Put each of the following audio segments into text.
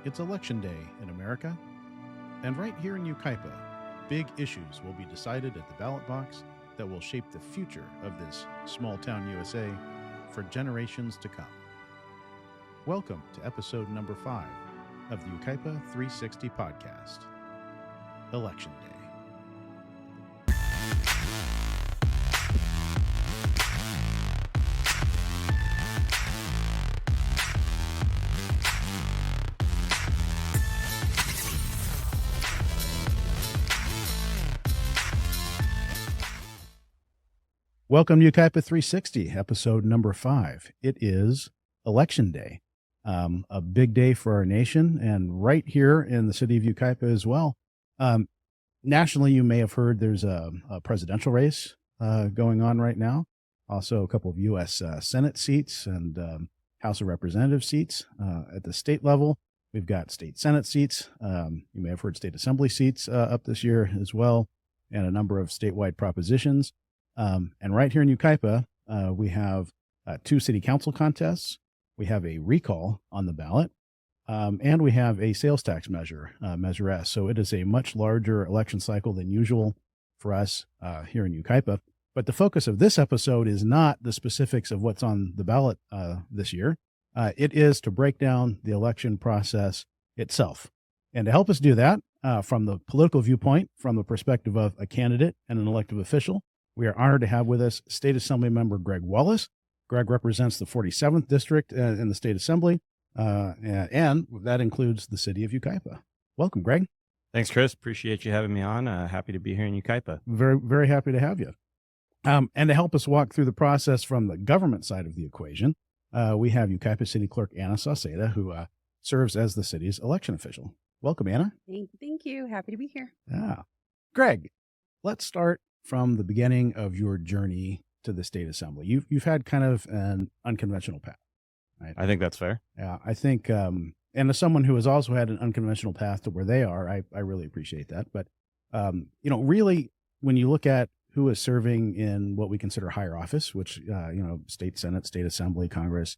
It's election day in America, and right here in Yucaipa, big issues will be decided at the ballot box that will shape the future of this small town USA for generations to come. Welcome to episode number 5 of the Yucaipa 360 podcast, Election Day. Welcome to Yucaipa 360, episode number 5. It is Election Day, a big day for our nation, and right here in the city of Yucaipa as well. Nationally, you may have heard there's a presidential race going on right now. Also, a couple of U.S. Senate seats and House of Representative seats. At the state level, we've got state Senate seats. You may have heard state Assembly seats up this year as well, and a number of statewide propositions. And right here in Yucaipa, we have 2 city council contests. We have a recall on the ballot, and we have a sales tax measure, Measure S. So it is a much larger election cycle than usual for us here in Yucaipa. But the focus of this episode is not the specifics of what's on the ballot this year. It is to break down the election process itself. And to help us do that, from the political viewpoint, from the perspective of a candidate and an elected official, we are honored to have with us State Assembly Member Greg Wallis. Greg represents the 47th District in the State Assembly, and that includes the city of Yucaipa. Welcome, Greg. Thanks, Chris. Appreciate you having me on. Happy to be here in Yucaipa. Very, very happy to have you. And to help us walk through the process from the government side of the equation, we have Yucaipa City Clerk Anna Sauseda, who serves as the city's election official. Welcome, Anna. Thank you. Happy to be here. Yeah. Greg, let's start from the beginning of your journey to the State Assembly. You've had kind of an unconventional path, right? I think that's fair. Yeah, I think, and as someone who has also had an unconventional path to where they are, I really appreciate that. But, really, when you look at who is serving in what we consider higher office, which, state Senate, state Assembly, Congress,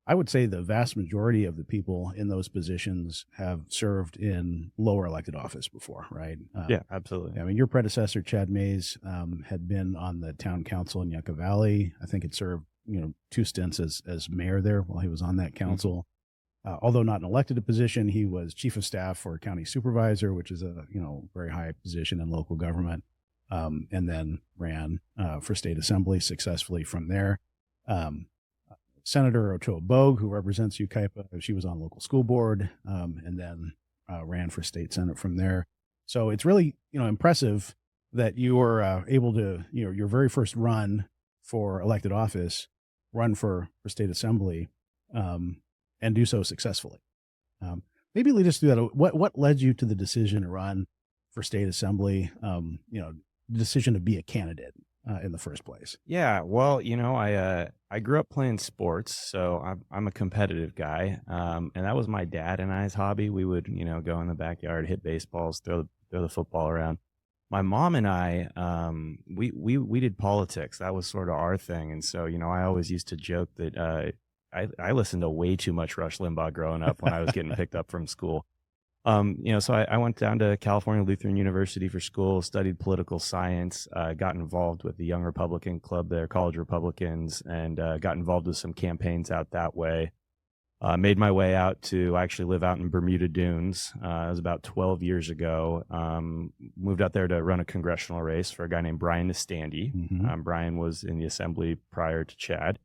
I would say the vast majority of the people in those positions have served in lower elected office before, right? Yeah, absolutely. I mean, your predecessor, Chad Mays, had been on the town council in Yucca Valley. I think had served, 2 stints as mayor there while he was on that council. Mm-hmm. Although not an elected position, he was chief of staff for county supervisor, which is a, very high position in local government, and then ran for state assembly successfully from there. Senator Ochoa Bogue, who represents Yucaipa, she was on local school board, and then ran for state senate from there. So it's really, impressive that you were able to, your very first run for elected office, run for state assembly, and do so successfully. Maybe lead us through that. What led you to the decision to run for state assembly? The decision to be a candidate in the first place. Yeah, well, I grew up playing sports, so I'm a competitive guy, and that was my dad and I's hobby. We would, go in the backyard, hit baseballs, throw the football around. My mom and I, we did politics. That was sort of our thing, and so I always used to joke that I listened to way too much Rush Limbaugh growing up when I was getting picked up from school. So I went down to California Lutheran University for school, studied political science, got involved with the Young Republican Club there, College Republicans, and got involved with some campaigns out that way. Made my way out to actually live out in Bermuda Dunes. It was about 12 years ago. Moved out there to run a congressional race for a guy named Brian Nestandi. Mm-hmm. Brian was in the assembly prior to Chad.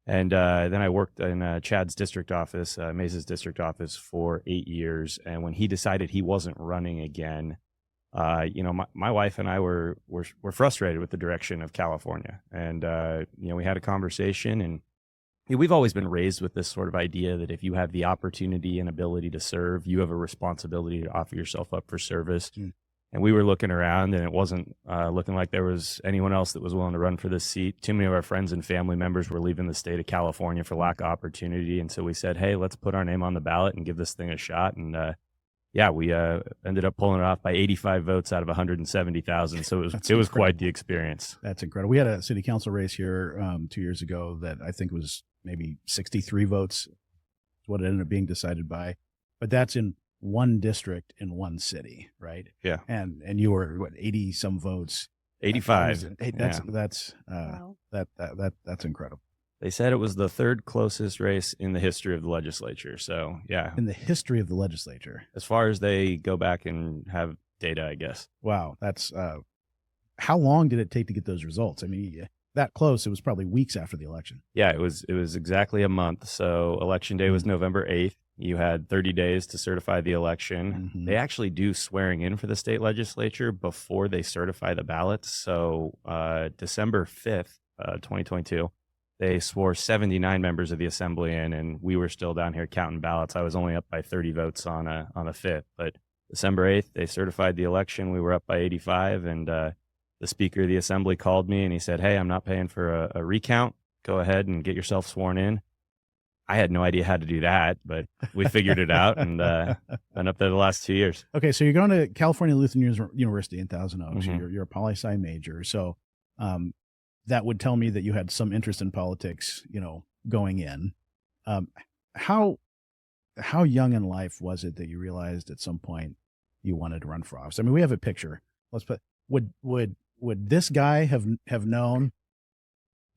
And then I worked in Chad's district office, Mays' district office, for 8 years. And when he decided he wasn't running again, my wife and I were frustrated with the direction of California. And, we had a conversation. And we've always been raised with this sort of idea that if you have the opportunity and ability to serve, you have a responsibility to offer yourself up for service. Mm. And we were looking around, and it wasn't looking like there was anyone else that was willing to run for this seat. Too many of our friends and family members were leaving the state of California for lack of opportunity. And so we said, hey, let's put our name on the ballot and give this thing a shot. And we ended up pulling it off by 85 votes out of 170,000. So it was quite the experience. That's incredible. We had a city council race here 2 years ago that I think was maybe 63 votes what it ended up being decided by, but that's in one district in one city, right? Yeah. And you were what, 80 some votes. 85. Hey, that's Wow. that's incredible. They said it was the third closest race in the history of the legislature. So, yeah, In the history of the legislature. as far as they go back and have data, I guess. Wow, that's how long did it take to get those results? I mean, that close, it was probably weeks after the election. Yeah, it was exactly a month. So election day was November 8th. You had 30 days to certify the election. Mhm. They actually do swearing in for the state legislature before they certify the ballots. So December 5th, 2022, they swore 79 members of the assembly in, and we were still down here counting ballots. I was only up by 30 votes on the 5th, but December 8th, they certified the election. We were up by 85, and the Speaker of the Assembly called me and he said, "Hey, I'm not paying for a recount. Go ahead and get yourself sworn in." I had no idea how to do that, but we figured it out, and been up there the last 2 years. Okay, so you're going to California Lutheran University in Thousand Oaks. Mhm. You're a poli-sci major, so that would tell me that you had some interest in politics, going in. How young in life was it that you realized at some point you wanted to run for office? I mean, we have a picture. Let's put would this guy have known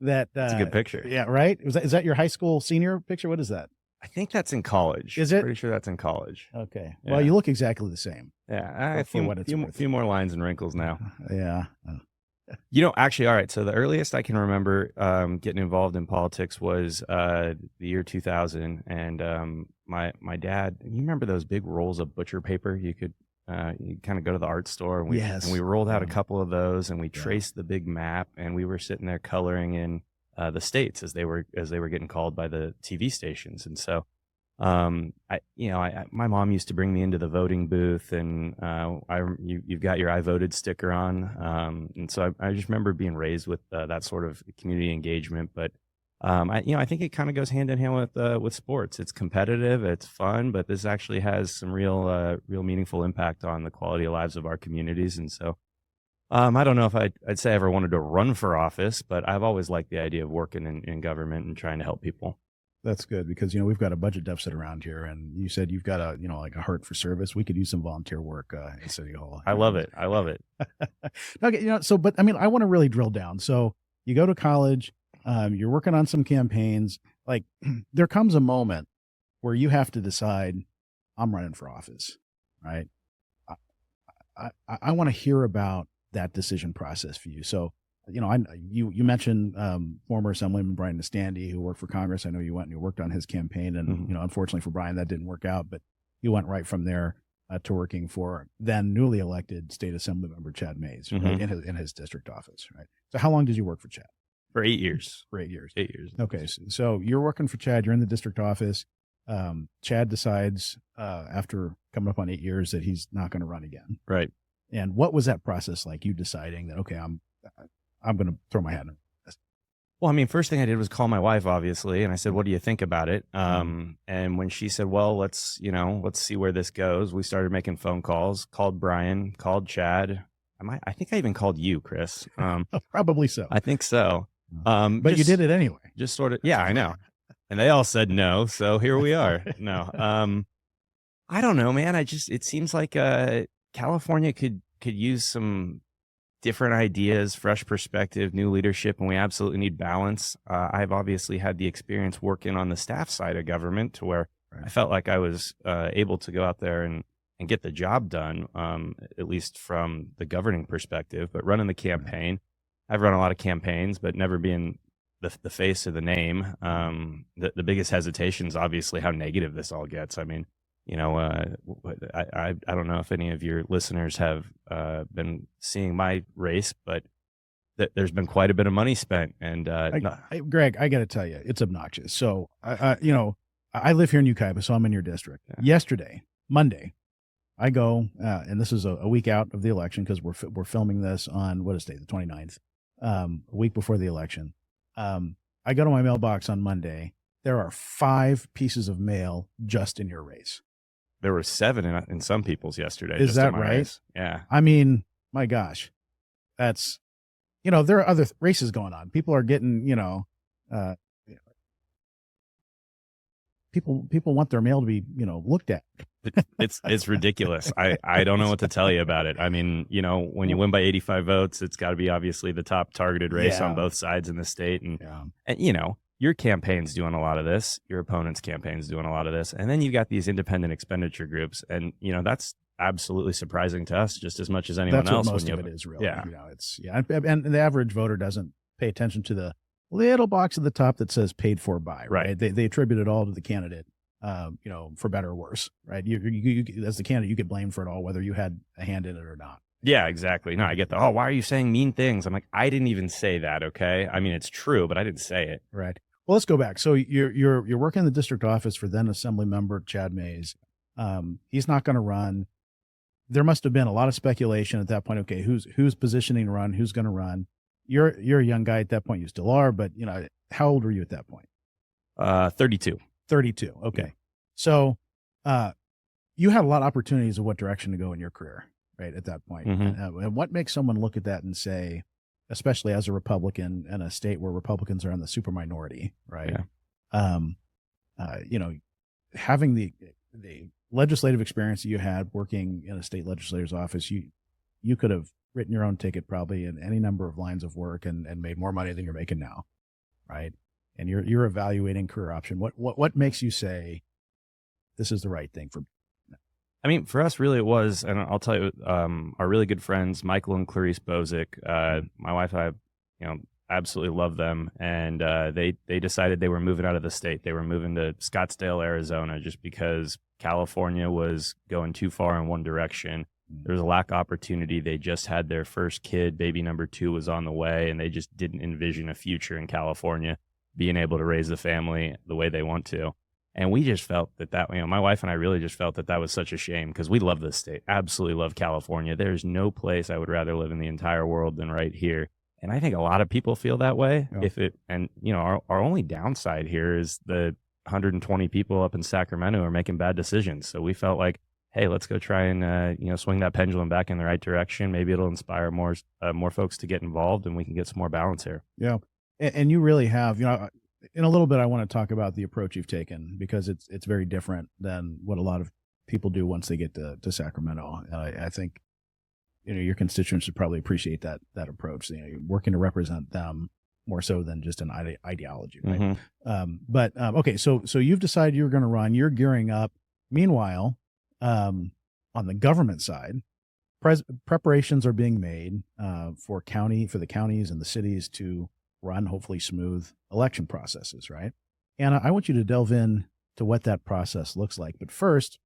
that? That's a good picture. Yeah, right. Is that your high school senior picture? What is that? I think that's in college. Is it? Pretty sure that's in college. Okay. Yeah. Well, you look exactly the same. Yeah, a For what it's worth. few more lines and wrinkles now. Yeah. Actually, all right. So the earliest I can remember getting involved in politics was the year 2000, and my dad. You remember those big rolls of butcher paper? You could you kind of go to the art store, and we rolled out a couple of those, and we traced the big map, and we were sitting there coloring in the states as they were getting called by the TV stations, and so. My mom used to bring me into the voting booth, and you've got your "I voted" sticker on, and so I just remember being raised with that sort of community engagement. But I think it kind of goes hand in hand with sports. It's competitive, it's fun, but this actually has some real meaningful impact on the quality of lives of our communities. And so, I don't know if I'd say I ever wanted to run for office, but I've always liked the idea of working in government and trying to help people. That's good because we've got a budget deficit around here, and you said you've got like a heart for service. We could use some volunteer work in City Hall. I love it. Okay, but I mean, I want to really drill down. So you go to college, you're working on some campaigns. Like, there comes a moment where you have to decide, I'm running for office, right? I want to hear about that decision process for you. So. You mentioned former Assemblyman Brian Nastandy, who worked for Congress. I know you went and you worked on his campaign, and unfortunately for Brian, that didn't work out. But you went right from there to working for then newly elected State Assembly Member Chad Mays, right, in his district office. Right. So how long did you work for Chad? For 8 years. For 8 years. 8 years. Okay, so you're working for Chad. You're in the district office. Chad decides after coming up on 8 years that he's not going to run again. Right. And what was that process like? You deciding that I'm going to throw my hat in. Well, I mean, first thing I did was call my wife, obviously, and I said, "What do you think about it?" And when she said, "Well, let's see where this goes," we started making phone calls. Called Brian, called Chad. I think I even called you, Chris. Probably so. I think so. But you did it anyway. Just sort of, yeah, I know. And they all said no, so here we are. No, I don't know, man. It seems like California could use some different ideas, fresh perspective, new leadership, and we absolutely need balance. I've obviously had the experience working on the staff side of government to where I felt like I was able to go out there and get the job done, at least from the governing perspective. But running the campaign, I've run a lot of campaigns, but never being the face or the name. The biggest hesitation is obviously how negative this all gets. I mean, I don't know if any of your listeners have been seeing my race, but there's been quite a bit of money spent. And Greg, I got to tell you, it's obnoxious. So I live here in Yucaipa, so I'm in your district. Yeah. Yesterday, Monday, I go, and this is a week out of the election because we're filming this on what is today, the 29th, a week before the election. I go to my mailbox on Monday. There are 5 pieces of mail just in your race. There were 7 in some people's yesterday. Is that right? Race. Yeah. I mean, my gosh, that's, there are other races going on. People are getting, people want their mail to be, looked at. It's ridiculous. I don't know what to tell you about it. I mean, when you win by 85 votes, it's got to be obviously the top targeted race on both sides in the state. And your campaign's doing a lot of this. Your opponent's campaign's doing a lot of this. And then you've got these independent expenditure groups. And, that's absolutely surprising to us just as much as anyone else. Most of it is really. Yeah. And the average voter doesn't pay attention to the little box at the top that says paid for by, right? They attribute it all to the candidate, for better or worse, right? You as the candidate, you get blamed for it all, whether you had a hand in it or not. Yeah, exactly. No, I get why are you saying mean things? I'm like, I didn't even say that. Okay. I mean, it's true, but I didn't say it. Right. Well, let's go back. So you're working in the district office for then Assembly member Chad Mays. He's not going to run. There must have been a lot of speculation at that point. Okay, who's positioning to run? Who's going to run? You're a young guy at that point. You still are, but how old were you at that point? 32. 32. Okay. Yeah. So, you had a lot of opportunities of what direction to go in your career, right? At that point. Mm-hmm. And what makes someone look at that and say, especially as a Republican in a state where Republicans are in the super minority, right? Yeah. Having the legislative experience that you had working in a state legislator's office, you could have written your own ticket probably in any number of lines of work and made more money than you're making now, right? And you're evaluating career option. What makes you say this is the right thing for me? I mean, for us, really, it was, and I'll tell you, our really good friends, Michael and Clarice Bozick, my wife and I, absolutely love them. And they decided they were moving out of the state. They were moving to Scottsdale, Arizona, just because California was going too far in one direction. There was a lack of opportunity. They just had their first kid. Baby number 2 was on the way, and they just didn't envision a future in California, being able to raise the family the way they want to. And we just felt that, my wife and I really just felt that was such a shame, because we love this state, absolutely love California. There's no place I would rather live in the entire world than right here. And I think a lot of people feel that way. Yeah. Our only downside here is the 120 people up in Sacramento are making bad decisions. So we felt like, hey, let's go try and, swing that pendulum back in the right direction. Maybe it'll inspire more folks to get involved, and we can get some more balance here. Yeah. And you really have, in a little bit, I want to talk about the approach you've taken, because it's very different than what a lot of people do once they get to Sacramento. I think, your constituents should probably appreciate that approach. You're working to represent them more so than just an ideology, right? Mm-hmm. Okay, so you've decided you're going to run. You're gearing up. Meanwhile, on the government side, preparations are being made for the counties and the cities to run hopefully smooth election processes, right? And I want you to delve in to what that process looks like. But first,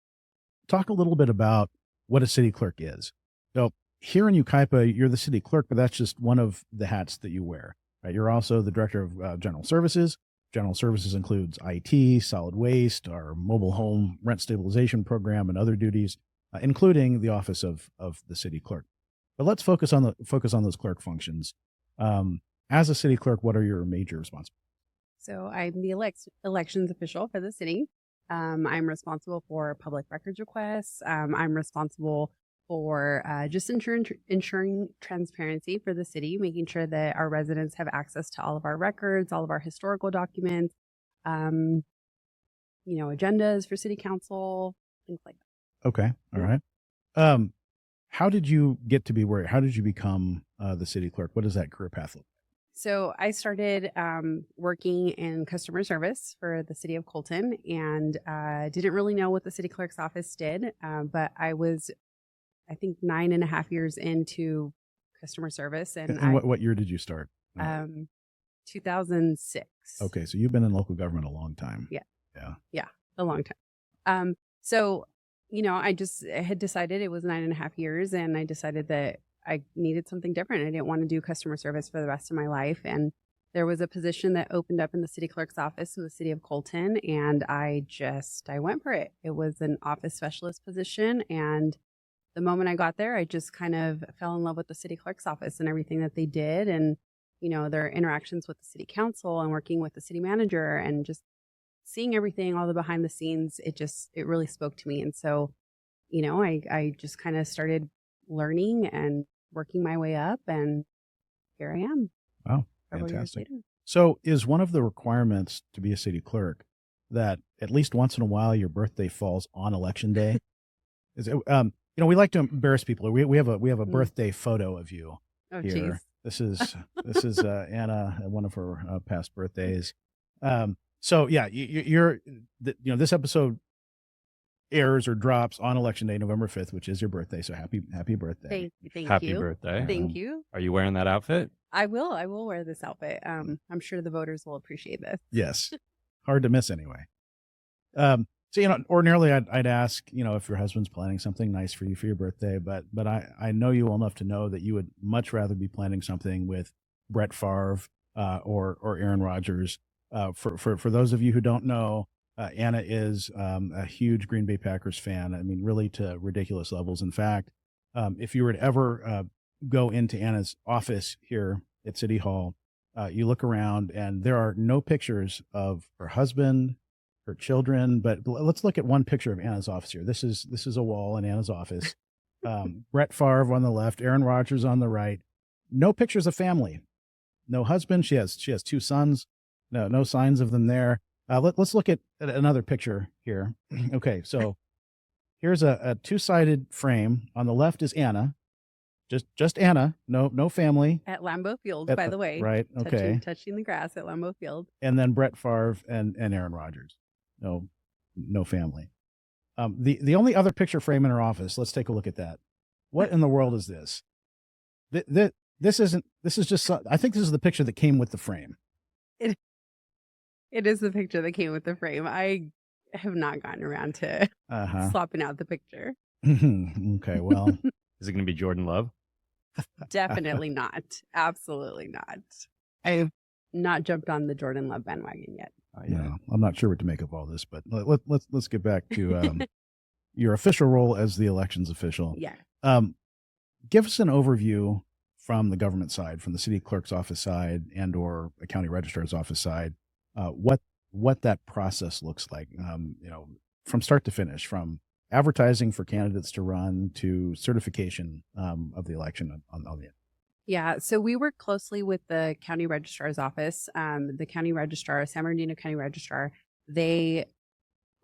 talk a little bit about what a city clerk is. So here in Yucaipa, you're the city clerk, but that's just one of the hats that you wear, right? You're also the director of general services. General services includes IT, solid waste, our mobile home rent stabilization program, and other duties, including the office of the city clerk. But let's focus on those clerk functions. As a city clerk, what are your major responsibilities? So I'm the elections official for the city. I'm responsible for public records requests. I'm responsible for just ensuring transparency for the city, making sure that our residents have access to all of our records, all of our historical documents, agendas for city council, things like that. Okay. All right. How did you get to be where? How did you become the city clerk? What does that career path look like? So I started working in customer service for the city of Colton, and didn't really know what the city clerk's office did, but I was, I think, 9.5 years into customer service. And what year did you start? 2006. Okay, so you've been in local government a long time. Yeah, Yeah, a long time. So, I had decided it was 9.5 years, and I decided that I needed something different. I didn't want to do customer service for the rest of my life. And there was a position that opened up in the city clerk's office in the city of Colton, and I went for it. It was an office specialist position, and the moment I got there, I just kind of fell in love with the city clerk's office and everything that they did, and their interactions with the city council and working with the city manager, and just seeing everything, all the behind the scenes. It really spoke to me. And so, I just kind of started learning and working my way up, and here I am. Wow, fantastic. So is one of the requirements to be a city clerk that at least once in a while your birthday falls on election day? We like to embarrass people. We have a birthday photo of you Oh, here. geez. This is Anna at one of her past birthdays. So yeah, you're this episode airs or drops on election day, November 5th, which is your birthday. So happy birthday. Thank Happy you. birthday. Thank you. Are you wearing that outfit? I will wear this outfit. I'm sure the voters will appreciate this. Yes. Hard to miss anyway. So, ordinarily I'd ask, if your husband's planning something nice for you for your birthday, but I know you well enough to know that you would much rather be planning something with Brett Favre or Aaron Rodgers. For those of you who don't know, Anna is a huge Green Bay Packers fan. I mean, really to ridiculous levels. In fact, if you were to ever go into Anna's office here at City Hall, you look around and there are no pictures of her husband, her children, but let's look at one picture of Anna's office here. This is a wall in Anna's office. Brett Favre on the left, Aaron Rodgers on the right. No pictures of family, no husband. She has 2 sons. No signs of them there. Let's look at another picture here. Okay, so here's a 2-sided frame. On the left is Anna, just Anna, no family. At Lambeau Field, by the way. Right, okay. Touching the grass at Lambeau Field. And then Brett Favre and Aaron Rodgers. No family. The only other picture frame in her office, let's take a look at that. What in the world is this? This is just, I think this is the picture that came with the frame. It is the picture that came with the frame. I have not gotten around to swapping out the picture. Okay, well. Is it going to be Jordan Love? Definitely not. Absolutely not. I have not jumped on the Jordan Love bandwagon yet. Yeah, I'm not sure what to make of all this, but let's get back to your official role as the elections official. Yeah. Give us an overview from the government side, from the city clerk's office side and or a county registrar's office side, what that process looks like, from start to finish, from advertising for candidates to run to certification of the election on the end. Yeah, so we work closely with the county registrar's office. The county registrar, San Bernardino County Registrar, they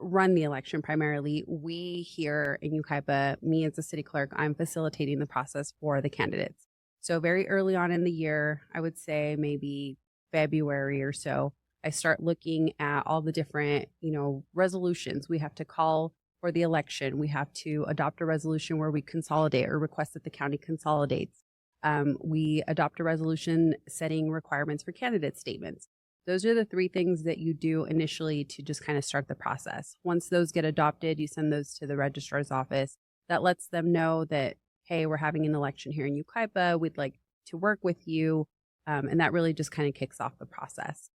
run the election primarily. We here in Yucaipa, me as the city clerk, I'm facilitating the process for the candidates. So very early on in the year, I would say maybe February or so, I start looking at all the different, resolutions we have to call for the election. We have to adopt a resolution where we consolidate or request that the county consolidates. We adopt a resolution setting requirements for candidate statements. Those are the 3 things that you do initially to just kind of start the process. Once those get adopted, you send those to the registrar's office. That lets them know that, hey, we're having an election here in Yucaipa. We'd like to work with you. And that really just kind of kicks off the process.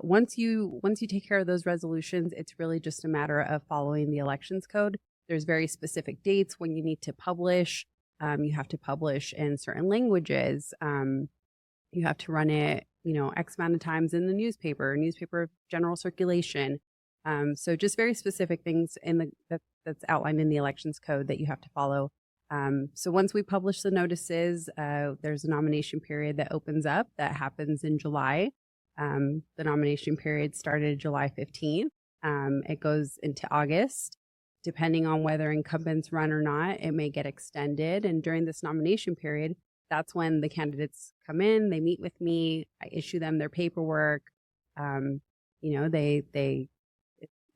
Once you take care of those resolutions, it's really just a matter of following the elections code. There's very specific dates when you need to publish. You have to publish in certain languages. You have to run it, X amount of times in the newspaper of general circulation. So just very specific things that's outlined in the elections code that you have to follow. So once we publish the notices, there's a nomination period that opens up that happens in July. The nomination period started July 15th. It goes into August. Depending on whether incumbents run or not, it may get extended. And during this nomination period, that's when the candidates come in, they meet with me, I issue them their paperwork.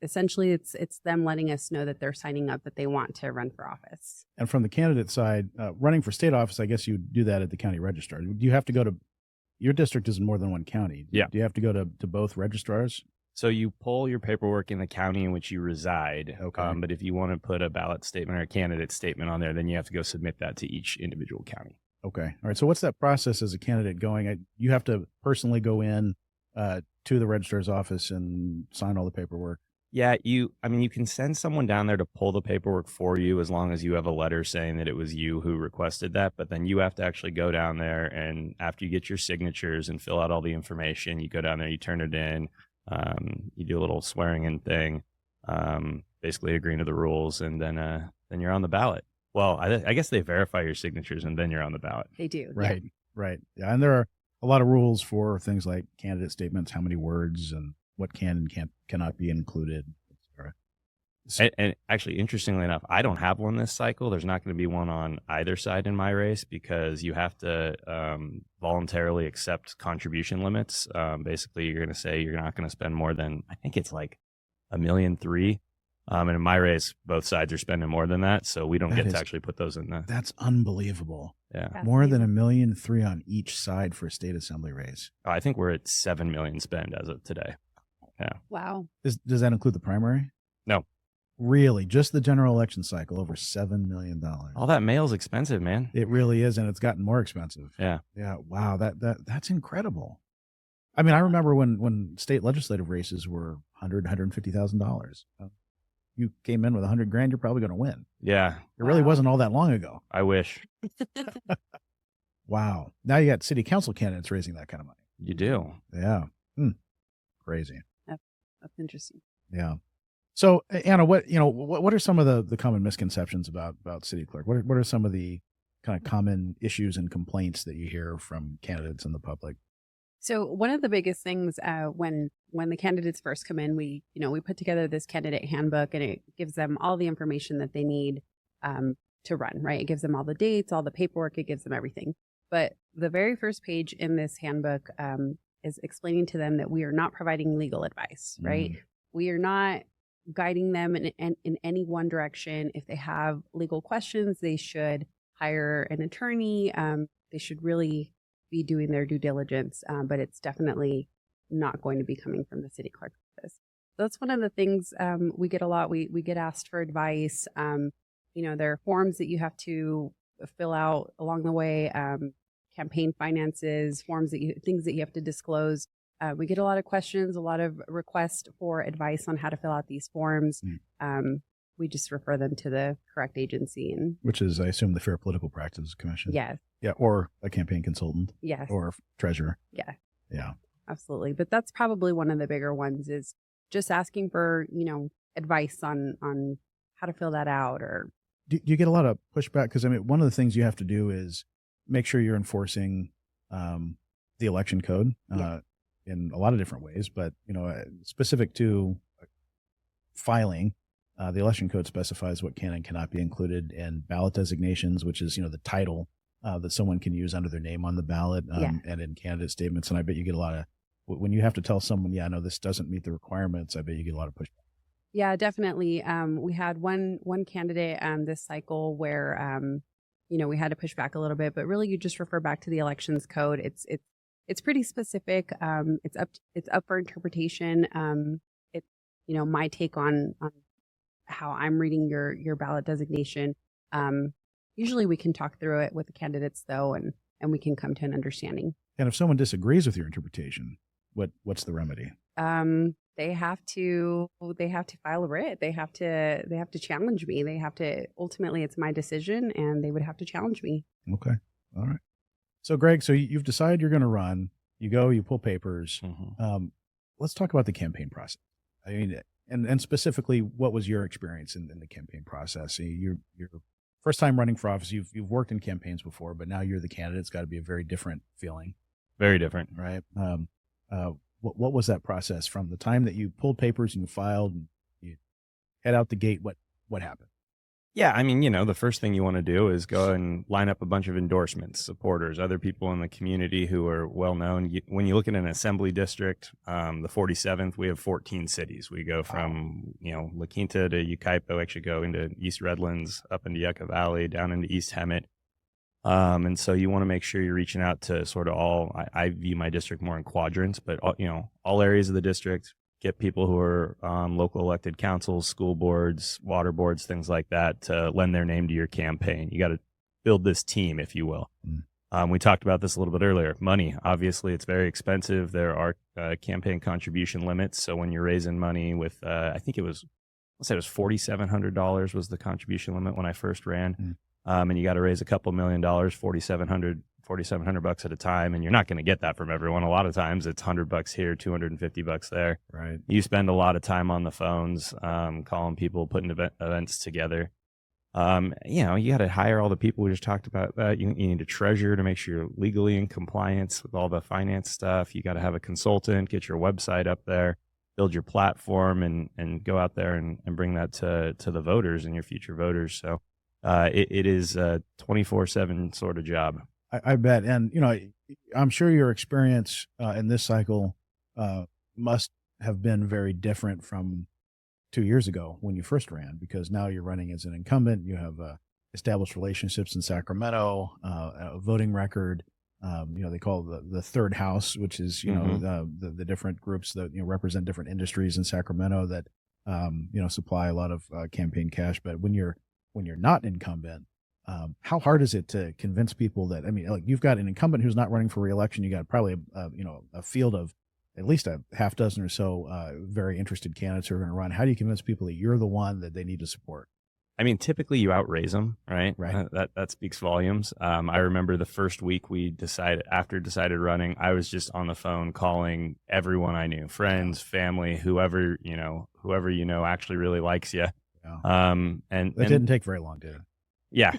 Essentially it's them letting us know that they're signing up, that they want to run for office. And from the candidate side, running for state office, I guess you do that at the county registrar. Do you have to go to, your district is in more than one county. Yeah. Do you have to go to both registrars? So you pull your paperwork in the county in which you reside. Okay. But if you want to put a ballot statement or a candidate statement on there, then you have to go submit that to each individual county. Okay. All right. So what's that process as a candidate going? You have to personally go in to the registrar's office and sign all the paperwork. Yeah, you can send someone down there to pull the paperwork for you as long as you have a letter saying that it was you who requested that. But then you have to actually go down there, and after you get your signatures and fill out all the information, you go down there, you turn it in, you do a little swearing in thing, basically agreeing to the rules, and then you're on the ballot. Well, I guess they verify your signatures and then you're on the ballot. They do. Right. Yeah. Right. Yeah. And there are a lot of rules for things like candidate statements, how many words, and what can and cannot be included, etc. And actually, interestingly enough, I don't have one this cycle. There's not going to be one on either side in my race because you have to voluntarily accept contribution limits. Basically, you're going to say you're not going to spend more than, I think it's like $1.3 million. And in my race, both sides are spending more than that, so we don't get to actually put those in the. That's unbelievable. Yeah, That's more than amazing. $1.3 million on each side for a state assembly race. I think we're at $7 million spend as of today. Yeah. Wow. Does that include the primary? No. Really, just the general election cycle, over $7 million. All that mail's expensive, man. It really is, and it's gotten more expensive. Yeah. Yeah. Wow. That's incredible. I mean, I remember when state legislative races were $150,000. You came in with $100,000, you're probably going to win. Yeah. It really Wow. wasn't all that long ago. I wish. Wow. Now you got city council candidates raising that kind of money. You do. Yeah. Crazy. That's interesting. Yeah. So Anna, what are some of the common misconceptions about city clerk? What are some of the kind of common issues and complaints that you hear from candidates and the public? So one of the biggest things when the candidates first come in, we put together this candidate handbook, and it gives them all the information that they need to run, right? It gives them all the dates, all the paperwork, it gives them everything. But the very first page in this handbook is explaining to them that we are not providing legal advice, right? We are not guiding them in any one direction. If they have legal questions, they should hire an attorney. They should really be doing their due diligence, but it's definitely not going to be coming from the city clerk's office. That's one of the things we get a lot. We get asked for advice. There are forms that you have to fill out along the way, campaign finances, things that you have to disclose. We get a lot of questions, a lot of requests for advice on how to fill out these forms. We just refer them to the correct agency, Which is, I assume, the Fair Political Practices Commission. Yes. Yeah, or a campaign consultant. Yes. Or treasurer. Yeah. Yeah. Absolutely. But that's probably one of the bigger ones, is just asking for, advice on how to fill that out. Or Do you get a lot of pushback? Because, I mean, one of the things you have to do is make sure you're enforcing the election code in a lot of different ways. But, specific to filing, the election code specifies what can and cannot be included in ballot designations, which is, the title that someone can use under their name on the ballot and in candidate statements. And I bet you get a lot of, when you have to tell someone, no, this doesn't meet the requirements, I bet you get a lot of pushback. Yeah, definitely. We had one candidate this cycle where, we had to push back a little bit, but really you just refer back to the elections code. It's pretty specific. It's up for interpretation. It's, my take on how I'm reading your ballot designation. Usually we can talk through it with the candidates, though, and we can come to an understanding. And if someone disagrees with your interpretation, what's the remedy? They have to file a writ. They have to challenge me. They have to, ultimately it's my decision, and they would have to challenge me. Okay. All right. So Greg, you've decided you're going to run, you go, you pull papers. Let's talk about the campaign process. I mean, and specifically, what was your experience in the campaign process? You're first time running for office. You've worked in campaigns before, but now you're the candidate. It's got to be a very different feeling. Very different. Right. What was that process from the time that you pulled papers and you filed and you head out the gate? What happened? Yeah, I mean, the first thing you want to do is go and line up a bunch of endorsements, supporters, other people in the community who are well known. When you look at an assembly district, the 47th, we have 14 cities. We go from, La Quinta to Yucaipa. We actually go into East Redlands, up into Yucca Valley, down into East Hemet. And so you want to make sure you're reaching out to sort of I view my district more in quadrants, but all areas of the district. Get people who are on local elected councils, school boards, water boards, things like that, to lend their name to your campaign. You got to build this team, if you will. We talked about this a little bit earlier. Money, obviously, it's very expensive. There are campaign contribution limits. So when you're raising money with, I think it was $4,700 was the contribution limit when I first ran. And you got to raise a couple $1 million, $4,700 at a time, and you're not going to get that from everyone. A lot of times it's $100 here, $250 there. Right. You spend a lot of time on the phones, calling people, putting events together. You got to hire all the people we just talked about. That you need a treasurer to make sure you're legally in compliance with all the finance stuff. You got to have a consultant, get your website up there. build your platform and go out there and bring that to the voters and your future voters. So it is a 24/7 sort of job. I bet. And, I'm sure your experience in this cycle must have been very different from 2 years ago when you first ran, because now you're running as an incumbent. You have established relationships in Sacramento, a voting record. They call the third house, which is, the different groups that, represent different industries in Sacramento that, supply a lot of campaign cash. But when you're not incumbent, how hard is it to convince people that, like, you've got an incumbent who's not running for reelection. You got probably a field of at least a half dozen or so very interested candidates who are going to run. How do you convince people that you're the one that they need to support? Typically you outraise them, right? Right. That speaks volumes. I remember the first week after decided running, I was just on the phone calling everyone I knew, friends, family, whoever actually really likes you. Yeah. And That didn't take very long, did it? Yeah.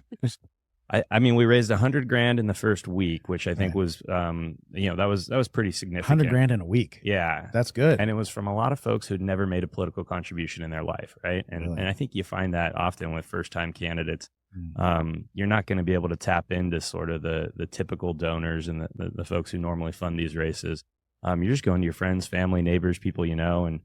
We raised $100,000 in the first week, which I think was, that was pretty significant. $100,000 in a week. Yeah. That's good. And it was from a lot of folks who'd never made a political contribution in their life. Right. And, Really? and I think you find that often with first time candidates. Mm. You're not going to be able to tap into sort of the typical donors and the folks who normally fund these races. You're just going to your friends, family, neighbors, people, and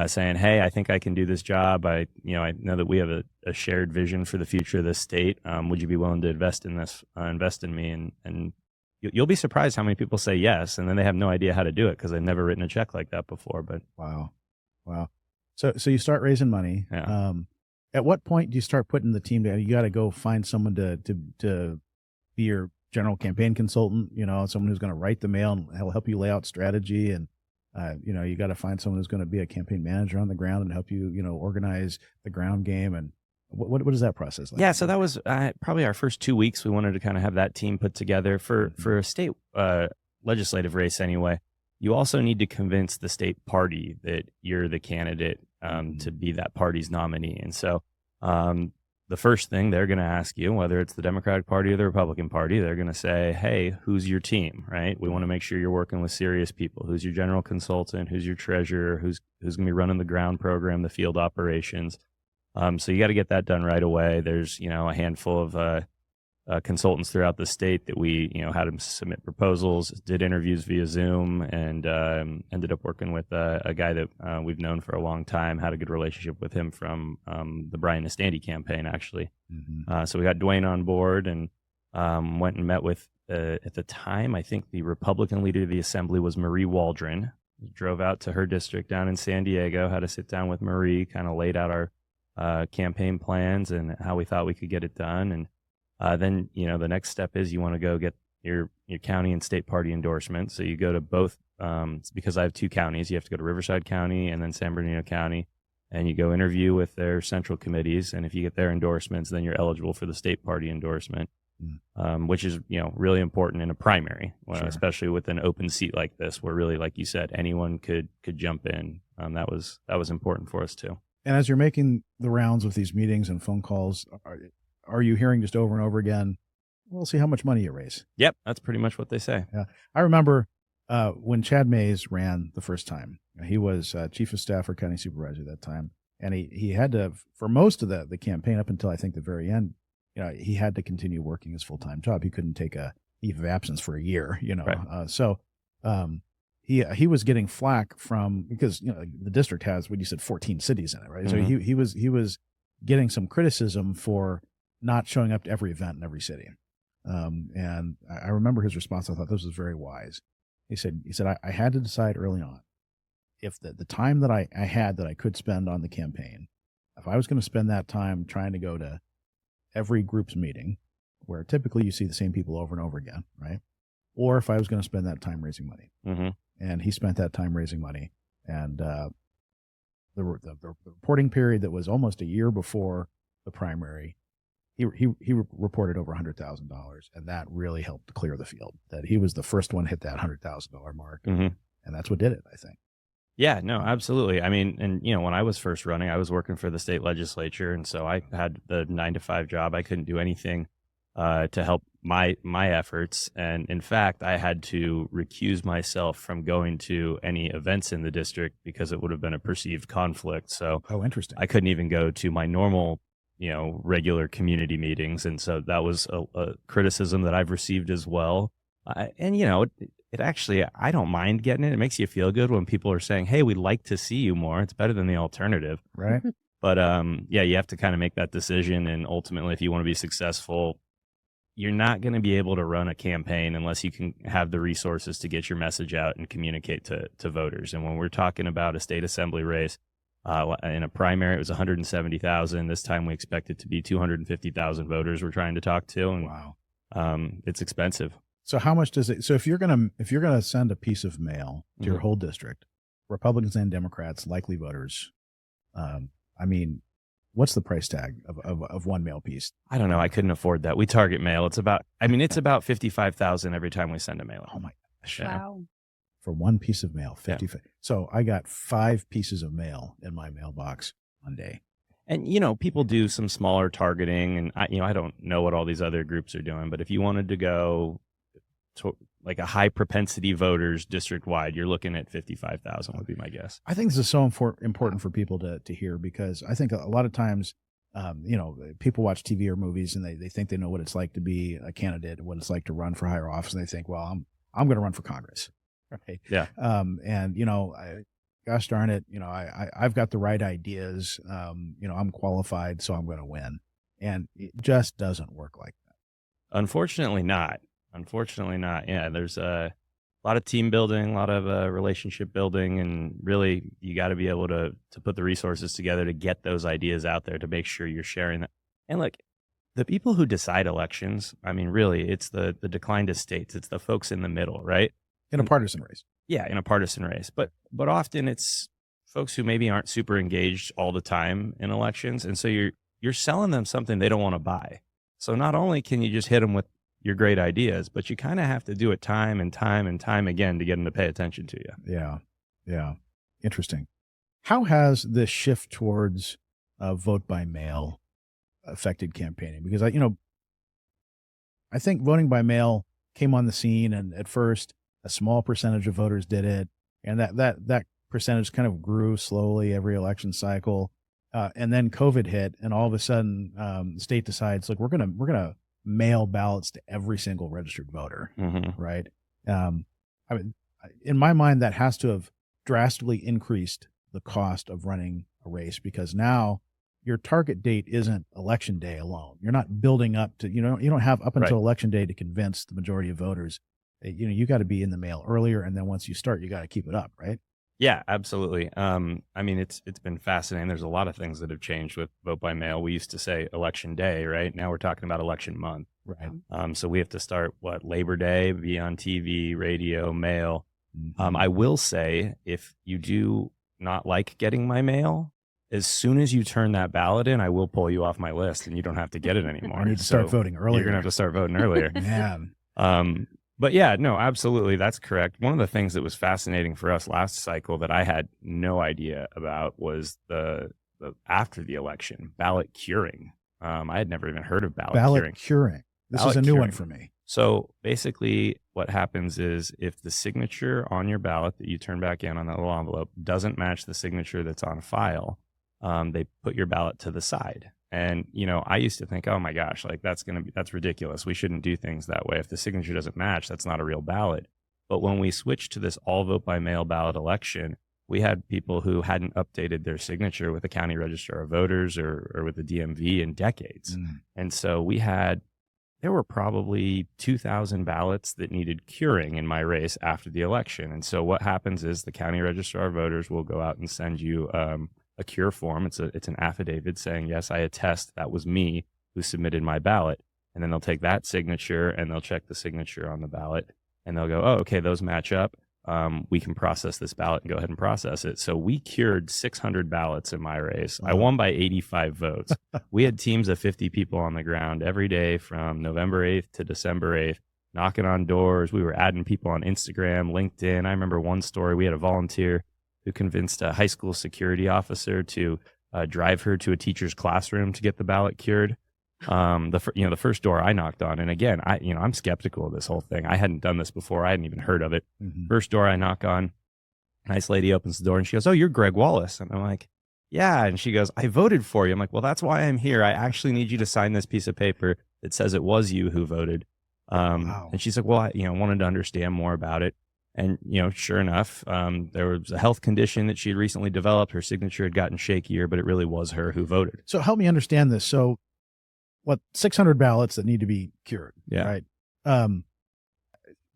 saying, hey, I think I can do this job. I know that we have a shared vision for the future of this state. Would you be willing to invest in this, invest in me? And you'll be surprised how many people say yes, and then they have no idea how to do it because they've never written a check like that before. But Wow. So you start raising money. Yeah. At what point do you start putting the team together? You got to go find someone to be your general campaign consultant, someone who's going to write the mail and help you lay out strategy. And, you got to find someone who's going to be a campaign manager on the ground and help you, organize the ground game. And what is that process like? Yeah, so that was probably our first 2 weeks. We wanted to kind of have that team put together for a state legislative race anyway. You also need to convince the state party that you're the candidate to be that party's nominee. And so the first thing they're going to ask you, whether it's the Democratic Party or the Republican Party, they're going to say, hey, who's your team, right? We want to make sure you're working with serious people. Who's your general consultant? Who's your treasurer? Who's going to be running the ground program, the field operations? So you got to get that done right away. There's, a handful of consultants throughout the state that we, had them submit proposals, did interviews via Zoom, and ended up working with a guy that we've known for a long time, had a good relationship with him from the Brian Estandi campaign, actually. Mm-hmm. So we got Dwayne on board and went and met with, at the time, I think the Republican leader of the Assembly was Marie Waldron. Drove out to her district down in San Diego, had to sit down with Marie, kind of laid out our campaign plans and how we thought we could get it done. And then, the next step is you want to go get your county and state party endorsement. So you go to both, because I have two counties, you have to go to Riverside County and then San Bernardino County, and you go interview with their central committees. And if you get their endorsements, then you're eligible for the state party endorsement, which is, really important in a primary, Sure. Especially with an open seat like this, where really, like you said, anyone could jump in. That was important for us too. And as you're making the rounds with these meetings and phone calls, are you hearing just over and over again, we'll see how much money you raise? Yep, that's pretty much what they say. Yeah. I remember when Chad Mays ran the first time. He was chief of staff or county supervisor at that time. And he had to, for most of the campaign up until I think the very end, he had to continue working his full-time job. He couldn't take a leave of absence for a year, Right. So he was getting flack because the district has, what you said, 14 cities in it, right? Mm-hmm. So he was getting some criticism for not showing up to every event in every city. And I remember his response. I thought this was very wise. He said, I had to decide early on if the time that I had that I could spend on the campaign, if I was going to spend that time trying to go to every group's meeting where typically you see the same people over and over again, right? Or if I was going to spend that time raising money. Mm-hmm. And he spent that time raising money. And the reporting period that was almost a year before the primary, he reported over $100,000, and that really helped clear the field. That he was the first one to hit that $100,000 mark, Mm-hmm. and that's what did it, I think. Yeah, no, absolutely. And when I was first running, I was working for the state legislature, and so I had the 9-to-5 job. I couldn't do anything to help my efforts. And in fact, I had to recuse myself from going to any events in the district because it would have been a perceived conflict. So Oh, interesting. I couldn't even go to my normal, regular community meetings. And so that was a criticism that I've received as well. It actually, I don't mind getting it. It makes you feel good when people are saying, hey, we'd like to see you more. It's better than the alternative. Right. But you have to kind of make that decision. And ultimately, if you want to be successful, you're not going to be able to run a campaign unless you can have the resources to get your message out and communicate to voters. And when we're talking about a state assembly race, in a primary, it was 170,000. This time we expect it to be 250,000 voters we're trying to talk to. And Wow. It's expensive. So how much does it? So if you're gonna send a piece of mail to your whole district, Republicans and Democrats, likely voters, what's the price tag of one mail piece? I don't know. I couldn't afford that. We target mail. It's about 55,000 every time we send a mail. Oh my gosh! Wow. For one piece of mail, 55. Yeah. So I got 5 pieces of mail in my mailbox one day. And, people do some smaller targeting, and I don't know what all these other groups are doing, but if you wanted to go to like a high propensity voters district wide, you're looking at 55,000 would be my guess. I think this is so important for people to hear, because I think a lot of times, people watch TV or movies and they think they know what it's like to be a candidate, what it's like to run for higher office. And they think, well, I'm going to run for Congress. Right. Yeah. Gosh darn it. I've got the right ideas. I'm qualified, so I'm going to win. And it just doesn't work like that. Unfortunately not. Yeah. There's a lot of team building, a lot of relationship building, and really you got to be able to put the resources together to get those ideas out there to make sure you're sharing that. And look, the people who decide elections, really it's the declined estates. It's the folks in the middle, right? In a partisan race. Yeah, in a partisan race. But often it's folks who maybe aren't super engaged all the time in elections. And so you're selling them something they don't want to buy. So not only can you just hit them with your great ideas, but you kind of have to do it time and time and time again to get them to pay attention to you. Yeah. Interesting. How has this shift towards vote by mail affected campaigning? Because I think voting by mail came on the scene, and at first a small percentage of voters did it, and that percentage kind of grew slowly every election cycle. And then COVID hit, and all of a sudden, the state decides, look, we're gonna mail ballots to every single registered voter, right? In my mind, that has to have drastically increased the cost of running a race, because now your target date isn't election day alone. You're not building up to, you don't have up until election day to convince the majority of voters. You got to be in the mail earlier, and then once you start, you got to keep it up, right? Yeah, absolutely. It's been fascinating. There's a lot of things that have changed with vote by mail. We used to say election day, right? Now we're talking about election month. Right. So we have to start Labor Day, be on TV, radio, mail. I will say, if you do not like getting my mail, as soon as you turn that ballot in, I will pull you off my list, and you don't have to get it anymore. I need to start voting earlier. You're gonna have to start voting earlier. Man. But yeah, no, absolutely. That's correct. One of the things that was fascinating for us last cycle that I had no idea about was the after the election, ballot curing. I had never even heard of ballot curing. This ballot is a new curing. one for me. So basically what happens is, if the signature on your ballot that you turn back in on that little envelope doesn't match the signature that's on file, they put your ballot to the side. And, I used to think, oh my gosh, that's ridiculous. We shouldn't do things that way. If the signature doesn't match, that's not a real ballot. But when we switched to this all vote by mail ballot election, we had people who hadn't updated their signature with the county registrar of voters or with the DMV in decades. And so there were probably 2,000 ballots that needed curing in my race after the election. And so what happens is the county registrar of voters will go out and send you a cure form. It's an affidavit saying, yes, I attest that was me who submitted my ballot. And then they'll take that signature and they'll check the signature on the ballot, and they'll go, oh, okay, those match up. We can process this ballot and go ahead and process it. So we cured 600 ballots in my race. I won by 85 votes. We had teams of 50 people on the ground every day from November 8th to December 8th, knocking on doors. We were adding people on Instagram, LinkedIn. I remember one story. We had a volunteer who convinced a high school security officer to drive her to a teacher's classroom to get the ballot cured. The first door I knocked on, and again, I'm skeptical of this whole thing. I hadn't done this before. I hadn't even heard of it. Mhm. First door I knock on, nice lady opens the door and she goes, "Oh, you're Greg Wallis." And I'm like, "Yeah." And she goes, "I voted for you." I'm like, "Well, that's why I'm here. I actually need you to sign this piece of paper that says it was you who voted." Wow. And she's like, "Well, I wanted to understand more about it." And, sure enough, there was a health condition that she had recently developed. Her signature had gotten shakier, but it really was her who voted. So help me understand this. So 600 ballots that need to be cured, Yeah. right?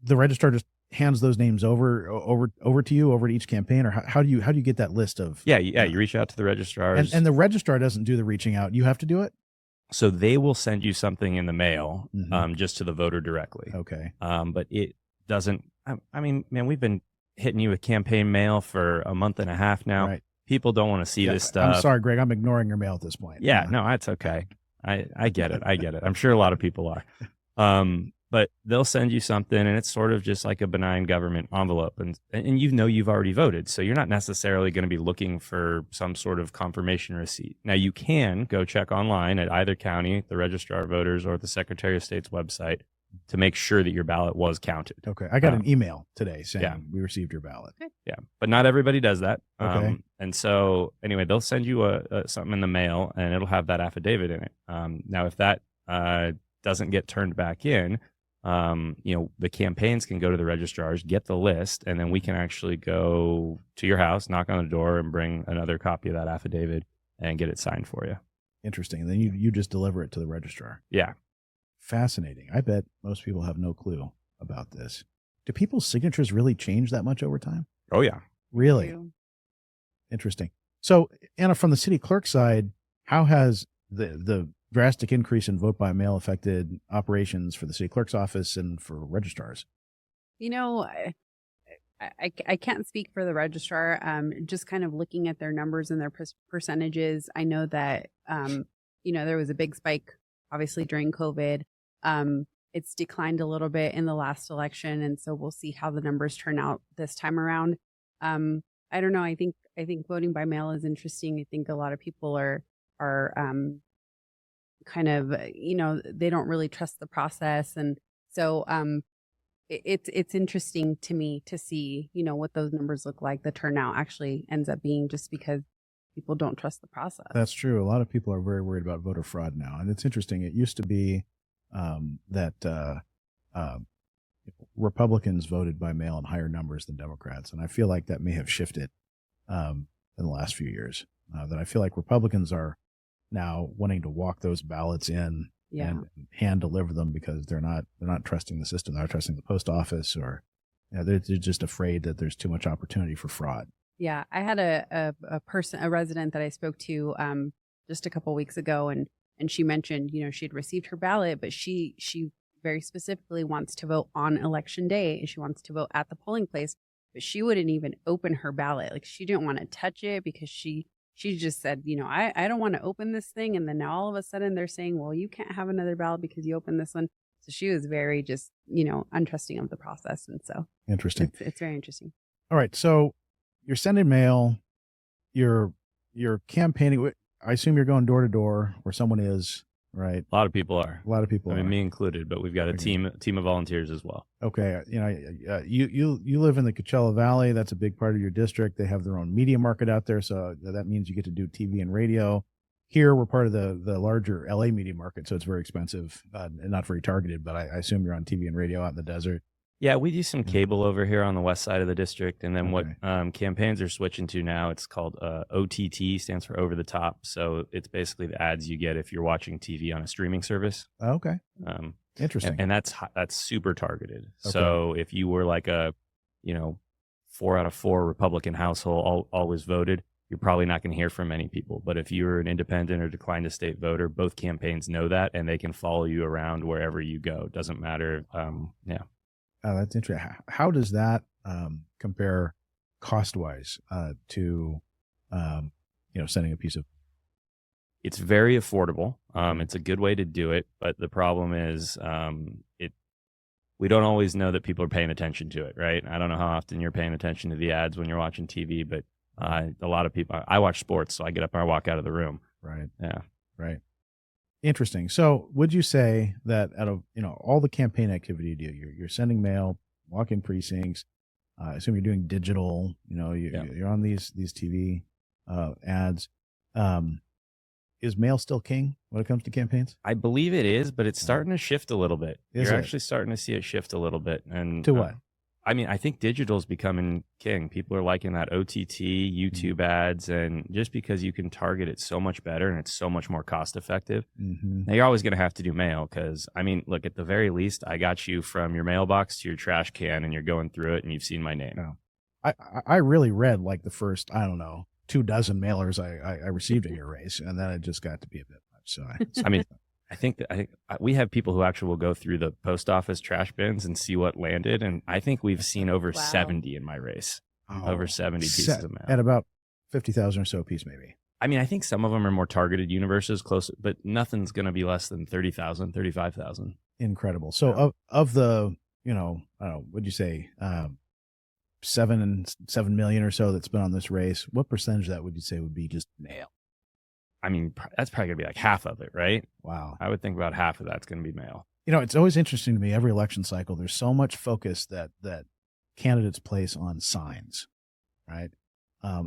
The registrar just hands those names over to you, over to each campaign, or how do you get that list of? Yeah. You reach out to the registrars. And the registrar doesn't do the reaching out. You have to do it? So they will send you something in the mail, Mhm. just to the voter directly. Okay. But it doesn't, I mean, man, we've been hitting you with campaign mail for a month and a half now. Right. People don't want to see Yeah, this stuff. I'm sorry, Greg. I'm ignoring your mail at this point. Yeah, no, that's okay. I get it. I get it. I'm sure a lot of people are. But they'll send you something, and it's sort of just like a benign government envelope. And you've already voted, so you're not necessarily going to be looking for some sort of confirmation receipt. Now, you can go check online at either county, the Registrar of Voters, or the Secretary of State's website to make sure that your ballot was counted. Okay. I got an email today saying yeah. we received your ballot. Yeah, but not everybody does that. Okay. And so anyway, they'll send you something in the mail, and it'll have that affidavit in it. Now, if that doesn't get turned back in, the campaigns can go to the registrars, get the list, and then we can actually go to your house, knock on the door, and bring another copy of that affidavit and get it signed for you. Interesting. And then you just deliver it to the registrar. Yeah. Fascinating. I bet most people have no clue about this. Do people's signatures really change that much over time? Oh, yeah. Really? Interesting. So, Anna, from the city clerk side, how has the drastic increase in vote by mail affected operations for the city clerk's office and for registrars? I can't speak for the registrar. Just kind of looking at their numbers and their percentages, I know that there was a big spike, obviously during COVID. It's declined a little bit in the last election, and so we'll see how the numbers turn out this time around. I don't know. I think voting by mail is interesting. I think a lot of people are kind of they don't really trust the process, and so it's interesting to me to see what those numbers look like. The turnout actually ends up being just because people don't trust the process. That's true. A lot of people are very worried about voter fraud now, and it's interesting. It used to be that Republicans voted by mail in higher numbers than Democrats, and I feel like that may have shifted in the last few years. That I feel like Republicans are now wanting to walk those ballots in and hand deliver them because they're not trusting the system. They're not trusting the post office, or they're just afraid that there's too much opportunity for fraud. Yeah, I had a resident that I spoke to just a couple weeks ago, and she mentioned she had received her ballot, but she very specifically wants to vote on election day. She wants to vote at the polling place, but she wouldn't even open her ballot. Like, she didn't want to touch it because she just said, I don't want to open this thing. And then now all of a sudden they're saying, well, you can't have another ballot because you opened this one. So she was very just, untrusting of the process. And so interesting. It's very interesting. All right. So you're sending mail, you're campaigning. I assume you're going door to door where someone is, right? A lot of people are. A lot of people I mean, are. me included, but we've got a team of volunteers as well. Okay. You live in the Coachella Valley. That's a big part of your district. They have their own media market out there. So that means you get to do TV and radio. Here, we're part of the larger LA media market. So it's very expensive and not very targeted, but I assume you're on TV and radio out in the desert. Yeah, we do some cable over here on the west side of the district. And then what campaigns are switching to now, it's called OTT, stands for over the top. So it's basically the ads you get if you're watching TV on a streaming service. Okay. Interesting. And that's super targeted. Okay. So if you were like a, 4 out of 4 Republican household always voted, you're probably not going to hear from many people. But if you're an independent or declined to state voter, both campaigns know that, and they can follow you around wherever you go. Doesn't matter. Yeah. Oh, that's interesting. How does that compare cost-wise to, sending a piece of? It's very affordable. It's a good way to do it, but the problem is, we don't always know that people are paying attention to it, right? I don't know how often you're paying attention to the ads when you're watching TV, but a lot of people. I watch sports, so I get up and I walk out of the room. Right. Yeah. Right. Interesting. So would you say that out of, all the campaign activity you do, you're sending mail, walking precincts, I assume you're doing digital, Yeah. you're on these TV ads. Is mail still king when it comes to campaigns? I believe it is, but it's starting to shift a little bit. Is You're it? actually starting to see it shift a little bit. And To what? I mean, I think digital is becoming king. People are liking that OTT, YouTube ads, and just because you can target it so much better and it's so much more cost effective. Mm-hmm. Now, you're always going to have to do mail because, I mean, look, at the very least, I got you from your mailbox to your trash can and you're going through it and you've seen my name. Yeah. I really read like the first, I don't know, 24 mailers I received in your race, and then it just got to be a bit much. So I mean, I think we have people who actually will go through the post office trash bins and see what landed, and I think we've seen over 70 in my race. Over 70 pieces of mail at about 50,000 or so a piece, maybe. I mean, I think some of them are more targeted universes, close, but nothing's going to be less than 30,000, 35,000. Incredible. So of the, I don't know, what'd you say, 7 million or so that's been on this race, what percentage of that would you say would be just mail? I mean, that's probably going to be like half of it, right? Wow. I would think about half of that's going to be mail. It's always interesting to me, every election cycle, there's so much focus that candidates place on signs, right?